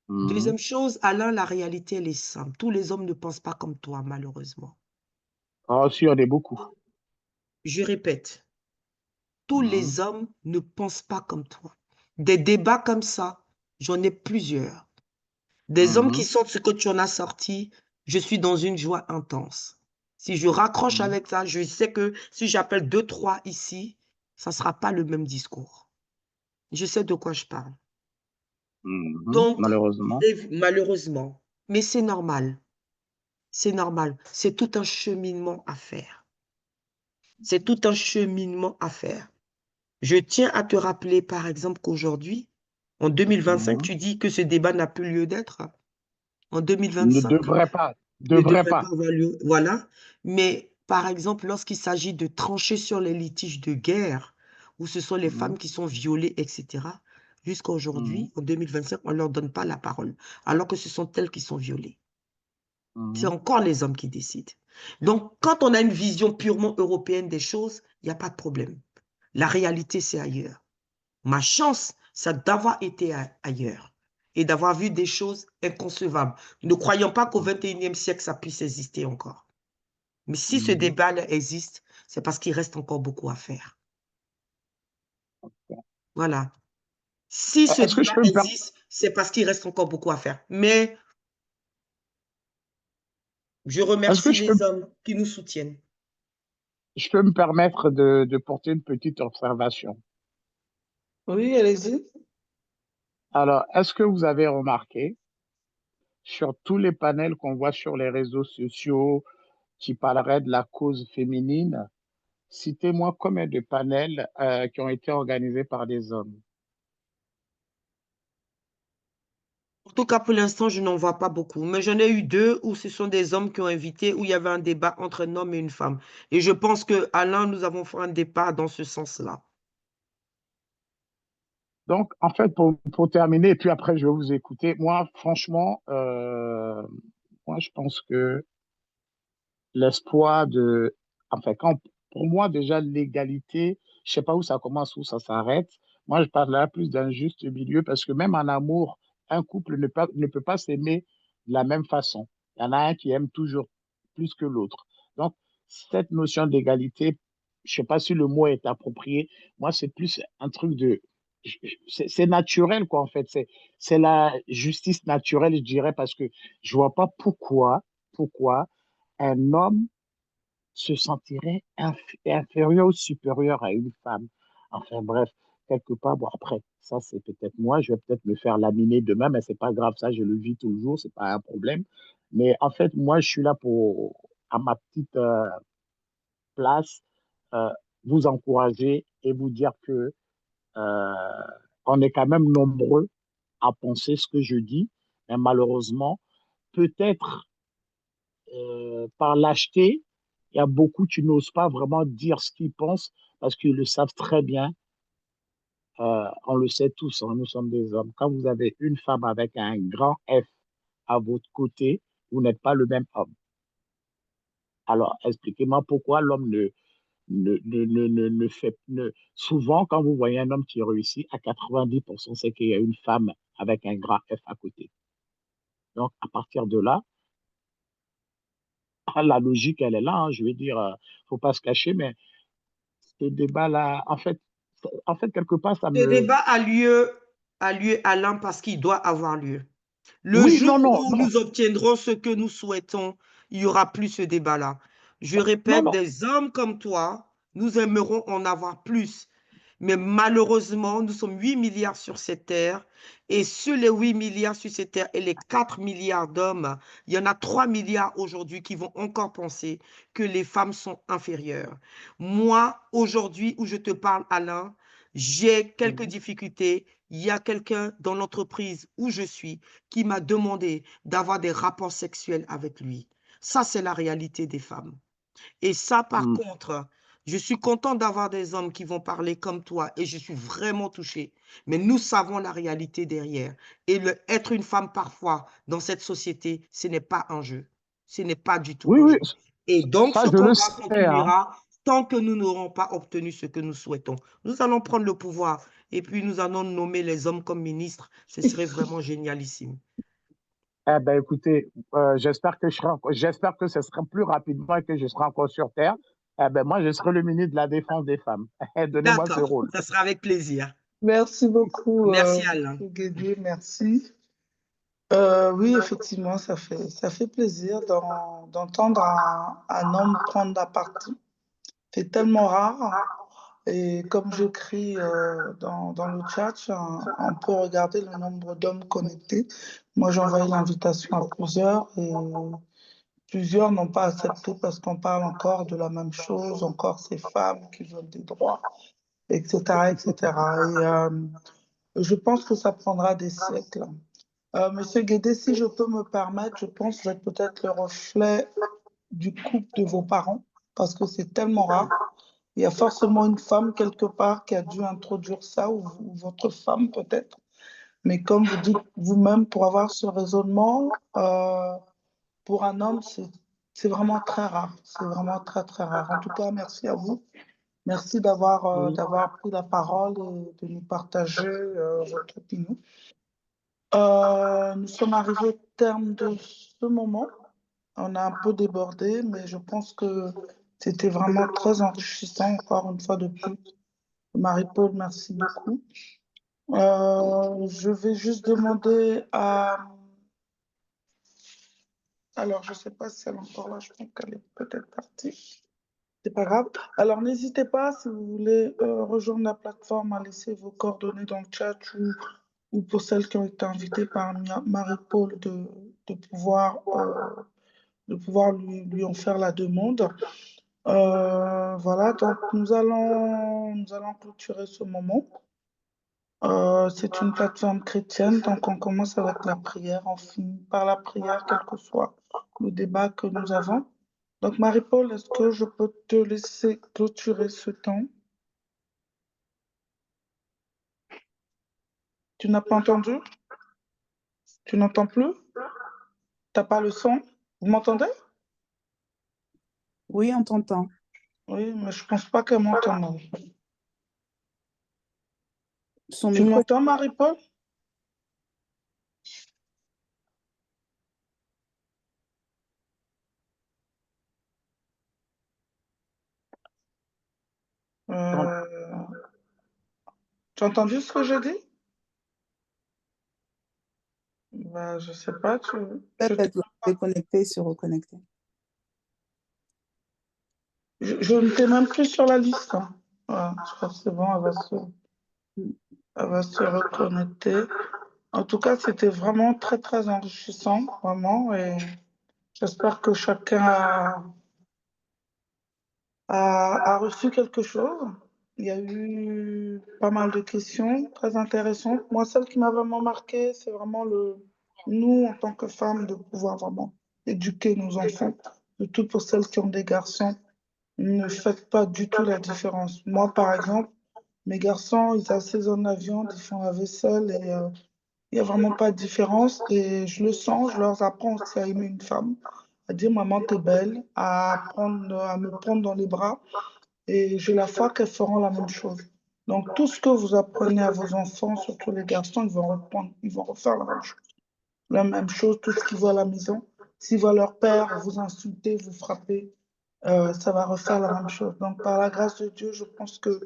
Deuxième chose, Alain, la réalité, elle est simple. Tous les hommes ne pensent pas comme toi, malheureusement. Ah, si, on est beaucoup. Je répète, tous les hommes ne pensent pas comme toi. Des débats comme ça, j'en ai plusieurs. Des hommes qui sortent ce que tu en as sorti, je suis dans une joie intense. Si je raccroche avec ça, je sais que si j'appelle 2, 3 ici, ça ne sera pas le même discours. Je sais de quoi je parle. Donc, Malheureusement. malheureusement, mais c'est normal. C'est normal. C'est tout un cheminement à faire. C'est tout un cheminement à faire. Je tiens à te rappeler, par exemple, qu'aujourd'hui, en 2025, tu dis que ce débat n'a plus lieu d'être. En Ne 2025, devrait pas. ne Devrait devrait pas. pas avoir lieu. Voilà. Mais, par exemple, lorsqu'il s'agit de trancher sur les litiges de guerre, où ce sont les femmes qui sont violées, etc., jusqu'à aujourd'hui, en 2025, on ne leur donne pas la parole, alors que ce sont elles qui sont violées. C'est encore les hommes qui décident. Donc, quand on a une vision purement européenne des choses, il n'y a pas de problème. La réalité, c'est ailleurs. Ma chance, c'est d'avoir été ailleurs et d'avoir vu des choses inconcevables. Ne croyons pas qu'au XXIe siècle, ça puisse exister encore. Mais si ce débat-là existe, c'est parce qu'il reste encore beaucoup à faire. Voilà. Si ce Est-ce que je débat peux me permettre? existe, c'est parce qu'il reste encore beaucoup à faire. Mais Je Est-ce que remercie les hommes qui nous soutiennent. je peux me permettre de porter une petite observation? Oui, allez-y. Alors, est-ce que vous avez remarqué sur tous les panels qu'on voit sur les réseaux sociaux qui parleraient de la cause féminine, citez-moi combien de panels qui ont été organisés par des hommes? En tout cas, pour l'instant, je n'en vois pas beaucoup. Mais j'en ai eu deux où ce sont des hommes qui ont invité, où il y avait un débat entre un homme et une femme. Et je pense que Alain, nous avons fait un débat dans ce sens-là. Donc, en fait, pour terminer, et puis après, je vais vous écouter. Moi, franchement, moi, je pense que l'espoir de... Enfin, pour moi, déjà, l'égalité, je sais pas où ça commence, où ça s'arrête. Moi, je parle là plus d'un juste milieu parce que même en amour, un couple ne peut pas s'aimer de la même façon. Il y en a un qui aime toujours plus que l'autre. Donc, cette notion d'égalité, je sais pas si le mot est approprié. Moi, c'est plus un truc de... C'est naturel, quoi, en fait. C'est la justice naturelle, je dirais, parce que je vois pas pourquoi un homme se sentirait inférieur ou supérieur à une femme. Enfin bref, quelque part, bon après, ça c'est peut-être moi, je vais peut-être me faire laminer demain, mais c'est pas grave, ça je le vis toujours, c'est pas un problème. Mais en fait, moi je suis là pour, à ma petite place, euh, vous encourager et vous dire que euh, on est quand même nombreux à penser ce que je dis, mais malheureusement, peut-être par lâcheté, il y a beaucoup qui n'osent pas vraiment dire ce qu'ils pensent parce qu'ils le savent très bien. On le sait tous, hein, nous sommes des hommes. Quand vous avez une femme avec un grand F à votre côté, vous n'êtes pas le même homme. Alors, expliquez-moi pourquoi l'homme ne fait... Souvent, quand vous voyez un homme qui réussit, à 90%, c'est qu'il y a une femme avec un grand F à côté. Donc, à partir de là, la logique, elle est là. Hein, je veux dire, faut pas se cacher, mais ce débat-là, en fait, quelque part, ça Ce me... débat a lieu, Alain, parce qu'il doit avoir lieu. Le Oui, jour non, non, où non, nous obtiendrons ce que nous souhaitons, il n'y aura plus ce débat-là. Je non, répète, non. des hommes comme toi, nous aimerons en avoir plus. Mais malheureusement, nous sommes 8 milliards sur cette terre. Et sur les 8 milliards sur cette terre et les 4 milliards d'hommes, il y en a 3 milliards aujourd'hui qui vont encore penser que les femmes sont inférieures. Moi, aujourd'hui, où je te parle, Alain, j'ai quelques Mhm. difficultés. Il y a quelqu'un dans l'entreprise où je suis qui m'a demandé d'avoir des rapports sexuels avec lui. Ça, c'est la réalité des femmes. Et ça, par Mm. contre, je suis content d'avoir des hommes qui vont parler comme toi et je suis vraiment touchée. Mais nous savons la réalité derrière. Et être une femme, parfois, dans cette société, ce n'est pas un jeu. Ce n'est pas du tout Oui, un oui, jeu. Et donc, ça, ce je le combat sais, hein. continuera tant que nous n'aurons pas obtenu ce que nous souhaitons. Nous allons prendre le pouvoir et puis nous allons nommer les hommes comme ministres. Ce serait vraiment génialissime. Eh ben, écoutez, j'espère que ce sera plus rapidement et que je serai encore sur Terre. Eh ben, moi, je serai le ministre de la Défense des femmes. Donnez-moi ce D'accord, rôle. ça sera avec plaisir. Merci beaucoup, Merci, Alain. monsieur Guédé, merci. Oui, effectivement, ça fait plaisir d'entendre un homme prendre la partie. C'est tellement rare. Et comme j'écris dans le chat, on peut regarder le nombre d'hommes connectés. Moi, j'ai envoyé l'invitation à plusieurs et plusieurs n'ont pas accepté parce qu'on parle encore de la même chose, encore ces femmes qui veulent des droits, etc., etc. Je pense que ça prendra des siècles. Monsieur Guédé, si je peux me permettre, je pense que vous êtes peut-être le reflet du couple de vos parents, parce que c'est tellement rare. Il y a forcément une femme quelque part qui a dû introduire ça, ou votre femme peut-être. Mais comme vous dites vous-même, pour avoir ce raisonnement, pour un homme, c'est vraiment très rare. C'est vraiment très, très rare. En tout cas, merci à vous. Merci Oui. d'avoir pris la parole et de nous partager votre opinion. Nous sommes arrivés au terme de ce moment. On a un peu débordé, mais je pense que c'était vraiment très enrichissant, encore une fois de plus. Marie-Paul, merci beaucoup. Je vais juste demander Alors, je ne sais pas si elle est encore là, je pense qu'elle est peut-être partie. C'est pas grave. Alors, n'hésitez pas, si vous voulez rejoindre la plateforme, à laisser vos coordonnées dans le chat ou pour celles qui ont été invitées par Marie-Paul de pouvoir lui en faire la demande. Voilà, donc nous allons clôturer ce moment. C'est une plateforme chrétienne, donc on commence avec la prière, on finit par la prière, quel que soit le débat que nous avons. Donc, Marie-Paul, est-ce que je peux te laisser clôturer ce temps? Tu n'as pas entendu? Tu n'entends plus? T'as pas le son? Vous m'entendez? Oui, on t'entend. Oui, mais je pense pas qu'elle m'entende. Son Tu micro. m'entends, Marie-Paul? Euh, Tu as entendu ce que je dis? Bah, je sais pas, Peut-être déconnecter, se reconnecter. je ne t'ai même plus sur la liste, hein. Voilà, je crois que c'est bon, elle va se reconnecter. En tout cas, c'était vraiment très, très enrichissant, vraiment, et j'espère que chacun a reçu quelque chose. Il y a eu pas mal de questions très intéressantes. Moi, celle qui m'a vraiment marqué, c'est vraiment nous, en tant que femmes, de pouvoir vraiment éduquer nos enfants, surtout pour celles qui ont des garçons. Ne faites pas du tout la différence. Moi, par exemple, mes garçons, ils assaisonnent la viande, ils font la vaisselle et il n'y a vraiment pas de différence. Et je le sens, je leur apprends aussi à aimer une femme, à dire maman, t'es belle, à me prendre dans les bras. Et j'ai la foi qu'elles feront la même chose. Donc, tout ce que vous apprenez à vos enfants, surtout les garçons, ils vont reprendre, ils vont refaire la même chose. La même chose, tout ce qu'ils voient à la maison. S'ils voient leur père vous insulter, vous frapper, ça va refaire la même chose. Donc, par la grâce de Dieu, je pense que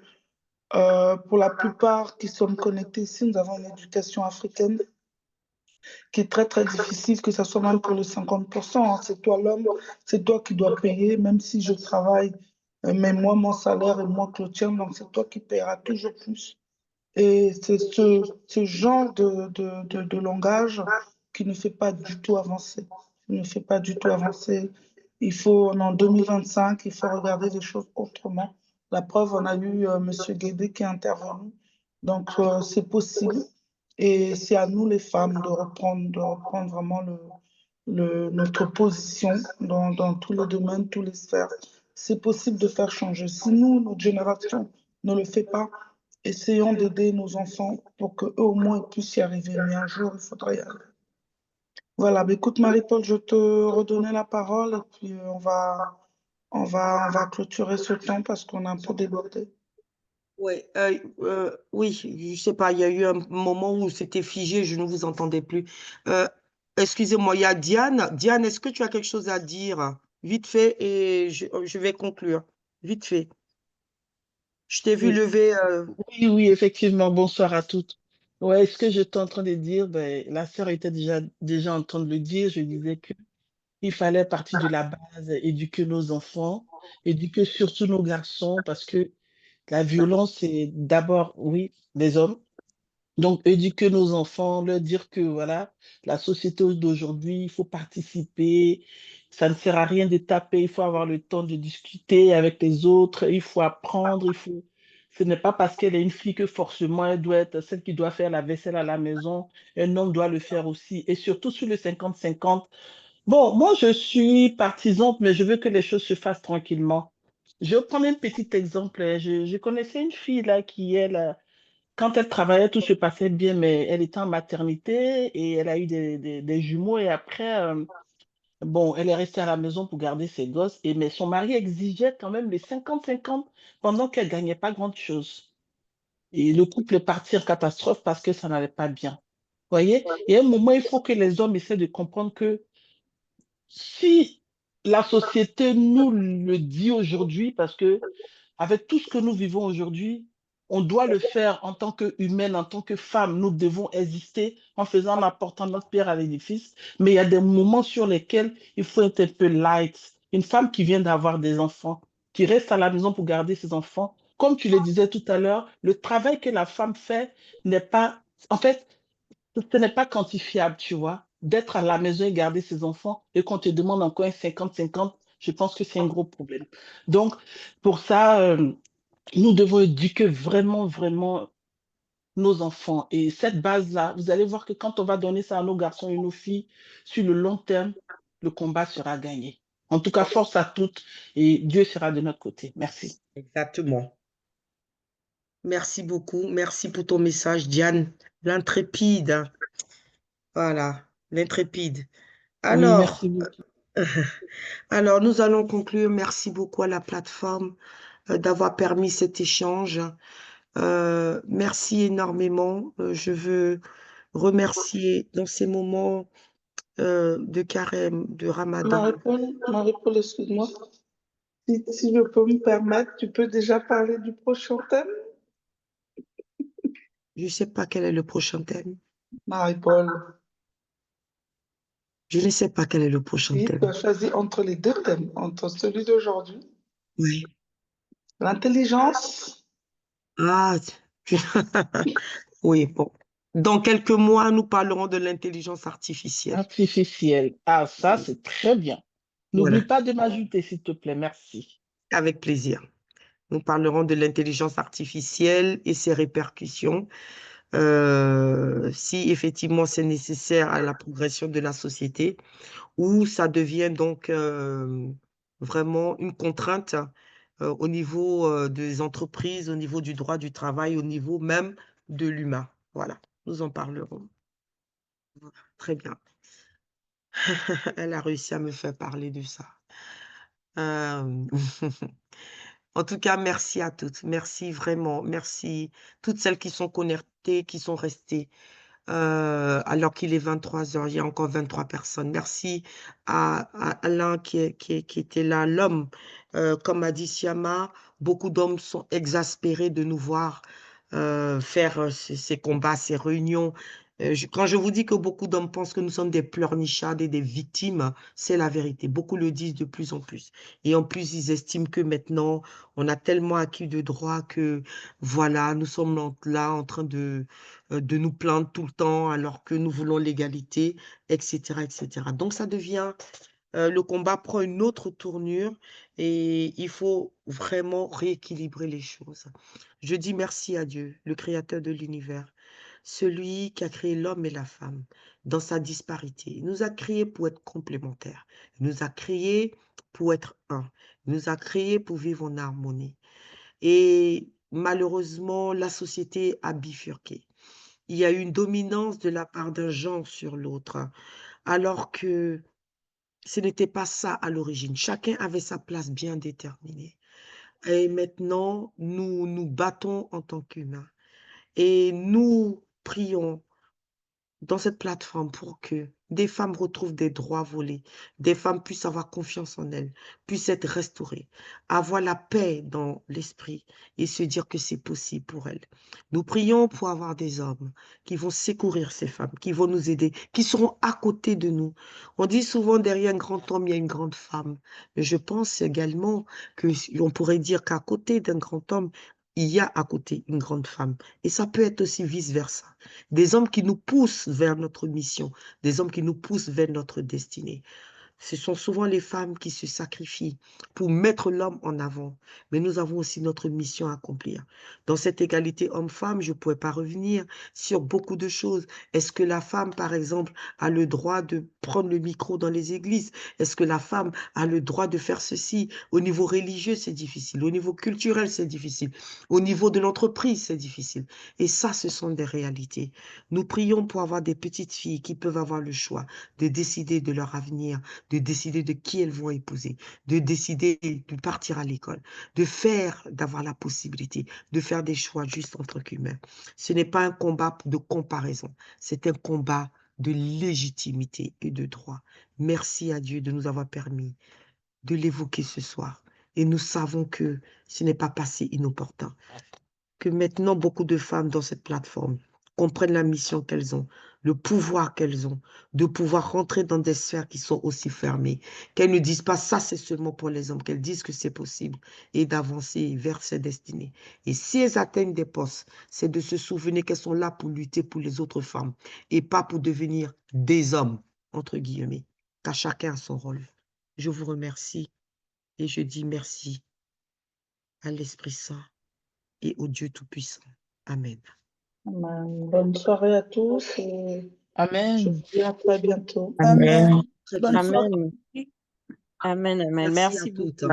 pour la plupart qui sommes connectés ici, nous avons une éducation africaine qui est très, très difficile, que ce soit même pour les 50%, hein. C'est toi l'homme, c'est toi qui dois payer, même si je travaille, mais moi, mon salaire est moins que le tien, donc c'est toi qui paieras toujours plus. Et c'est ce genre de langage qui ne fait pas du tout avancer. Qui ne fait pas du tout avancer. On est en 2025, il faut regarder les choses autrement. La preuve, on a eu M. Guédé qui est intervenu. Donc, c'est possible. Et c'est à nous, les femmes, de reprendre vraiment notre position dans tous les domaines, tous les sphères. C'est possible de faire changer. Si nous, notre génération, ne le fait pas, essayons d'aider nos enfants pour qu'eux au moins ils puissent y arriver. Mais un jour, il faudra y arriver. Voilà, bah, écoute Marie-Paul, je te redonner la parole et puis on va clôturer ce temps parce qu'on a un peu débordé. Ouais, oui, je sais pas, il y a eu un moment où c'était figé, je ne vous entendais plus. Euh, Excusez-moi, il y a Diane. Diane, est-ce que tu as quelque chose à dire? Vite fait, et je vais conclure. Vite fait. Je t'ai vu Oui, lever. oui, oui, effectivement. Bonsoir à toutes. Ouais, ce que j'étais en train de dire, ben, la sœur était déjà en train de le dire. Je disais que il fallait partir de la base, éduquer nos enfants, éduquer surtout nos garçons, parce que la violence, c'est d'abord, oui, des hommes. Donc, éduquer nos enfants, leur dire que voilà, la société d'aujourd'hui, il faut participer, ça ne sert à rien de taper, il faut avoir le temps de discuter avec les autres, il faut apprendre, ce n'est pas parce qu'elle est une fille que forcément elle doit être celle qui doit faire la vaisselle à la maison, un homme doit le faire aussi, et surtout sur le 50-50. Bon, moi je suis partisane, mais je veux que les choses se fassent tranquillement. Je vais prendre un petit exemple. Je connaissais une fille là qui, elle, quand elle travaillait, tout se passait bien, mais elle était en maternité et elle a eu des jumeaux. Et après, bon, elle est restée à la maison pour garder ses gosses. Mais son mari exigeait quand même les 50-50 pendant qu'elle gagnait pas grand-chose. Et le couple est parti en catastrophe parce que ça n'allait pas bien. Voyez? Et à un moment, il faut que les hommes essaient de comprendre que si la société nous le dit aujourd'hui, parce que avec tout ce que nous vivons aujourd'hui, on doit le faire en tant qu'humaine, en tant que femme. Nous devons exister en faisant, en apportant notre pierre à l'édifice. Mais il y a des moments sur lesquels il faut être un peu light. Une femme qui vient d'avoir des enfants, qui reste à la maison pour garder ses enfants, comme tu le disais tout à l'heure, le travail que la femme fait n'est pas, en fait, ce n'est pas quantifiable, tu vois. D'être à la maison et garder ses enfants et qu'on te demande encore un 50-50, je pense que c'est un gros problème. Donc, pour ça, nous devons éduquer vraiment, vraiment nos enfants. Et cette base-là, vous allez voir que quand on va donner ça à nos garçons et nos filles, sur le long terme, le combat sera gagné. En tout cas, force à toutes et Dieu sera de notre côté. Merci. Exactement. Merci beaucoup. Merci pour ton message, Diane. L'intrépide. Voilà, l'intrépide. Oui, Alors, merci beaucoup. alors, nous allons conclure. Merci beaucoup à la plateforme d'avoir permis cet échange. Merci énormément. Je veux remercier dans ces moments de carême, de Ramadan. Marie-Paul, excuse-moi. Si je peux me permettre, tu peux déjà parler du prochain thème? Je ne sais pas quel est le prochain thème. Marie-Paul, Je ne sais pas quel est le prochain si tu thème. as choisi entre les deux thèmes, entre celui d'aujourd'hui, Oui. l'intelligence, Ah, tu- oui, bon. Dans quelques mois, nous parlerons de l'intelligence artificielle. Artificiel. Ah, ça, c'est très bien. Voilà, N'oublie pas de m'ajouter, s'il te plaît. Merci. avec plaisir. Nous parlerons de l'intelligence artificielle et ses répercussions, si effectivement c'est nécessaire à la progression de la société, ou ça devient donc vraiment une contrainte au niveau des entreprises, au niveau du droit du travail, au niveau même de l'humain. Voilà, nous en parlerons. Très bien. Elle a réussi à me faire parler de ça. Euh, En tout cas, merci à toutes. Merci vraiment. Merci toutes celles qui sont connectées, qui sont restées. Alors qu'il est 23 heures, il y a encore 23 personnes. Merci à Alain qui était là, l'homme. Comme a dit Siama, beaucoup d'hommes sont exaspérés de nous voir faire ces combats, ces réunions. Quand je vous dis que beaucoup d'hommes pensent que nous sommes des pleurnichards et des victimes, c'est la vérité. Beaucoup le disent de plus en plus. Et en plus, ils estiment que maintenant, on a tellement acquis de droits que, voilà, nous sommes là en train de nous plaindre tout le temps alors que nous voulons l'égalité, etc., etc. Donc, ça devient, le combat prend une autre tournure et il faut vraiment rééquilibrer les choses. Je dis merci à Dieu, le créateur de l'univers, celui qui a créé l'homme et la femme dans sa disparité. Il nous a créés pour être complémentaires. Il nous a créés pour être un. Il nous a créés pour vivre en harmonie. Et malheureusement, la société a bifurqué. Il y a eu une dominance de la part d'un genre sur l'autre, alors que ce n'était pas ça à l'origine. Chacun avait sa place bien déterminée. Et maintenant, nous nous battons en tant qu'humains. Et nous prions dans cette plateforme pour que des femmes retrouvent des droits volés, des femmes puissent avoir confiance en elles, puissent être restaurées, avoir la paix dans l'esprit et se dire que c'est possible pour elles. Nous prions pour avoir des hommes qui vont secourir ces femmes, qui vont nous aider, qui seront à côté de nous. On dit souvent derrière un grand homme, il y a une grande femme. Mais je pense également qu'on pourrait dire qu'à côté d'un grand homme, il y a à côté une grande femme. Et ça peut être aussi vice-versa. Des hommes qui nous poussent vers notre mission, des hommes qui nous poussent vers notre destinée. Ce sont souvent les femmes qui se sacrifient pour mettre l'homme en avant. Mais nous avons aussi notre mission à accomplir. Dans cette égalité homme-femme, je ne pourrais pas revenir sur beaucoup de choses. Est-ce que la femme, par exemple, a le droit de prendre le micro dans les églises? Est-ce que la femme a le droit de faire ceci? Au niveau religieux, c'est difficile. Au niveau culturel, c'est difficile. Au niveau de l'entreprise, c'est difficile. Et ça, ce sont des réalités. Nous prions pour avoir des petites filles qui peuvent avoir le choix de décider de leur avenir, de décider de qui elles vont épouser, de décider de partir à l'école, d'avoir la possibilité de faire des choix juste entre qu'humains. Ce n'est pas un combat de comparaison, c'est un combat de légitimité et de droit. Merci à Dieu de nous avoir permis de l'évoquer ce soir. Et nous savons que ce n'est pas passé inopportun, que maintenant beaucoup de femmes dans cette plateforme comprennent la mission qu'elles ont, le pouvoir qu'elles ont, de pouvoir rentrer dans des sphères qui sont aussi fermées, qu'elles ne disent pas ça c'est seulement pour les hommes, qu'elles disent que c'est possible et d'avancer vers ces destinées. Et si elles atteignent des postes, c'est de se souvenir qu'elles sont là pour lutter pour les autres femmes et pas pour devenir des hommes, entre guillemets, car chacun a son rôle. Je vous remercie et je dis merci à l'Esprit Saint et au Dieu Tout-Puissant. Amen. Amen. Bonne soirée à tous et je Amen. vous dis à très bientôt. Amen. Très Bonne bien. soirée. Amen. Amen. Merci à Merci beaucoup. toutes.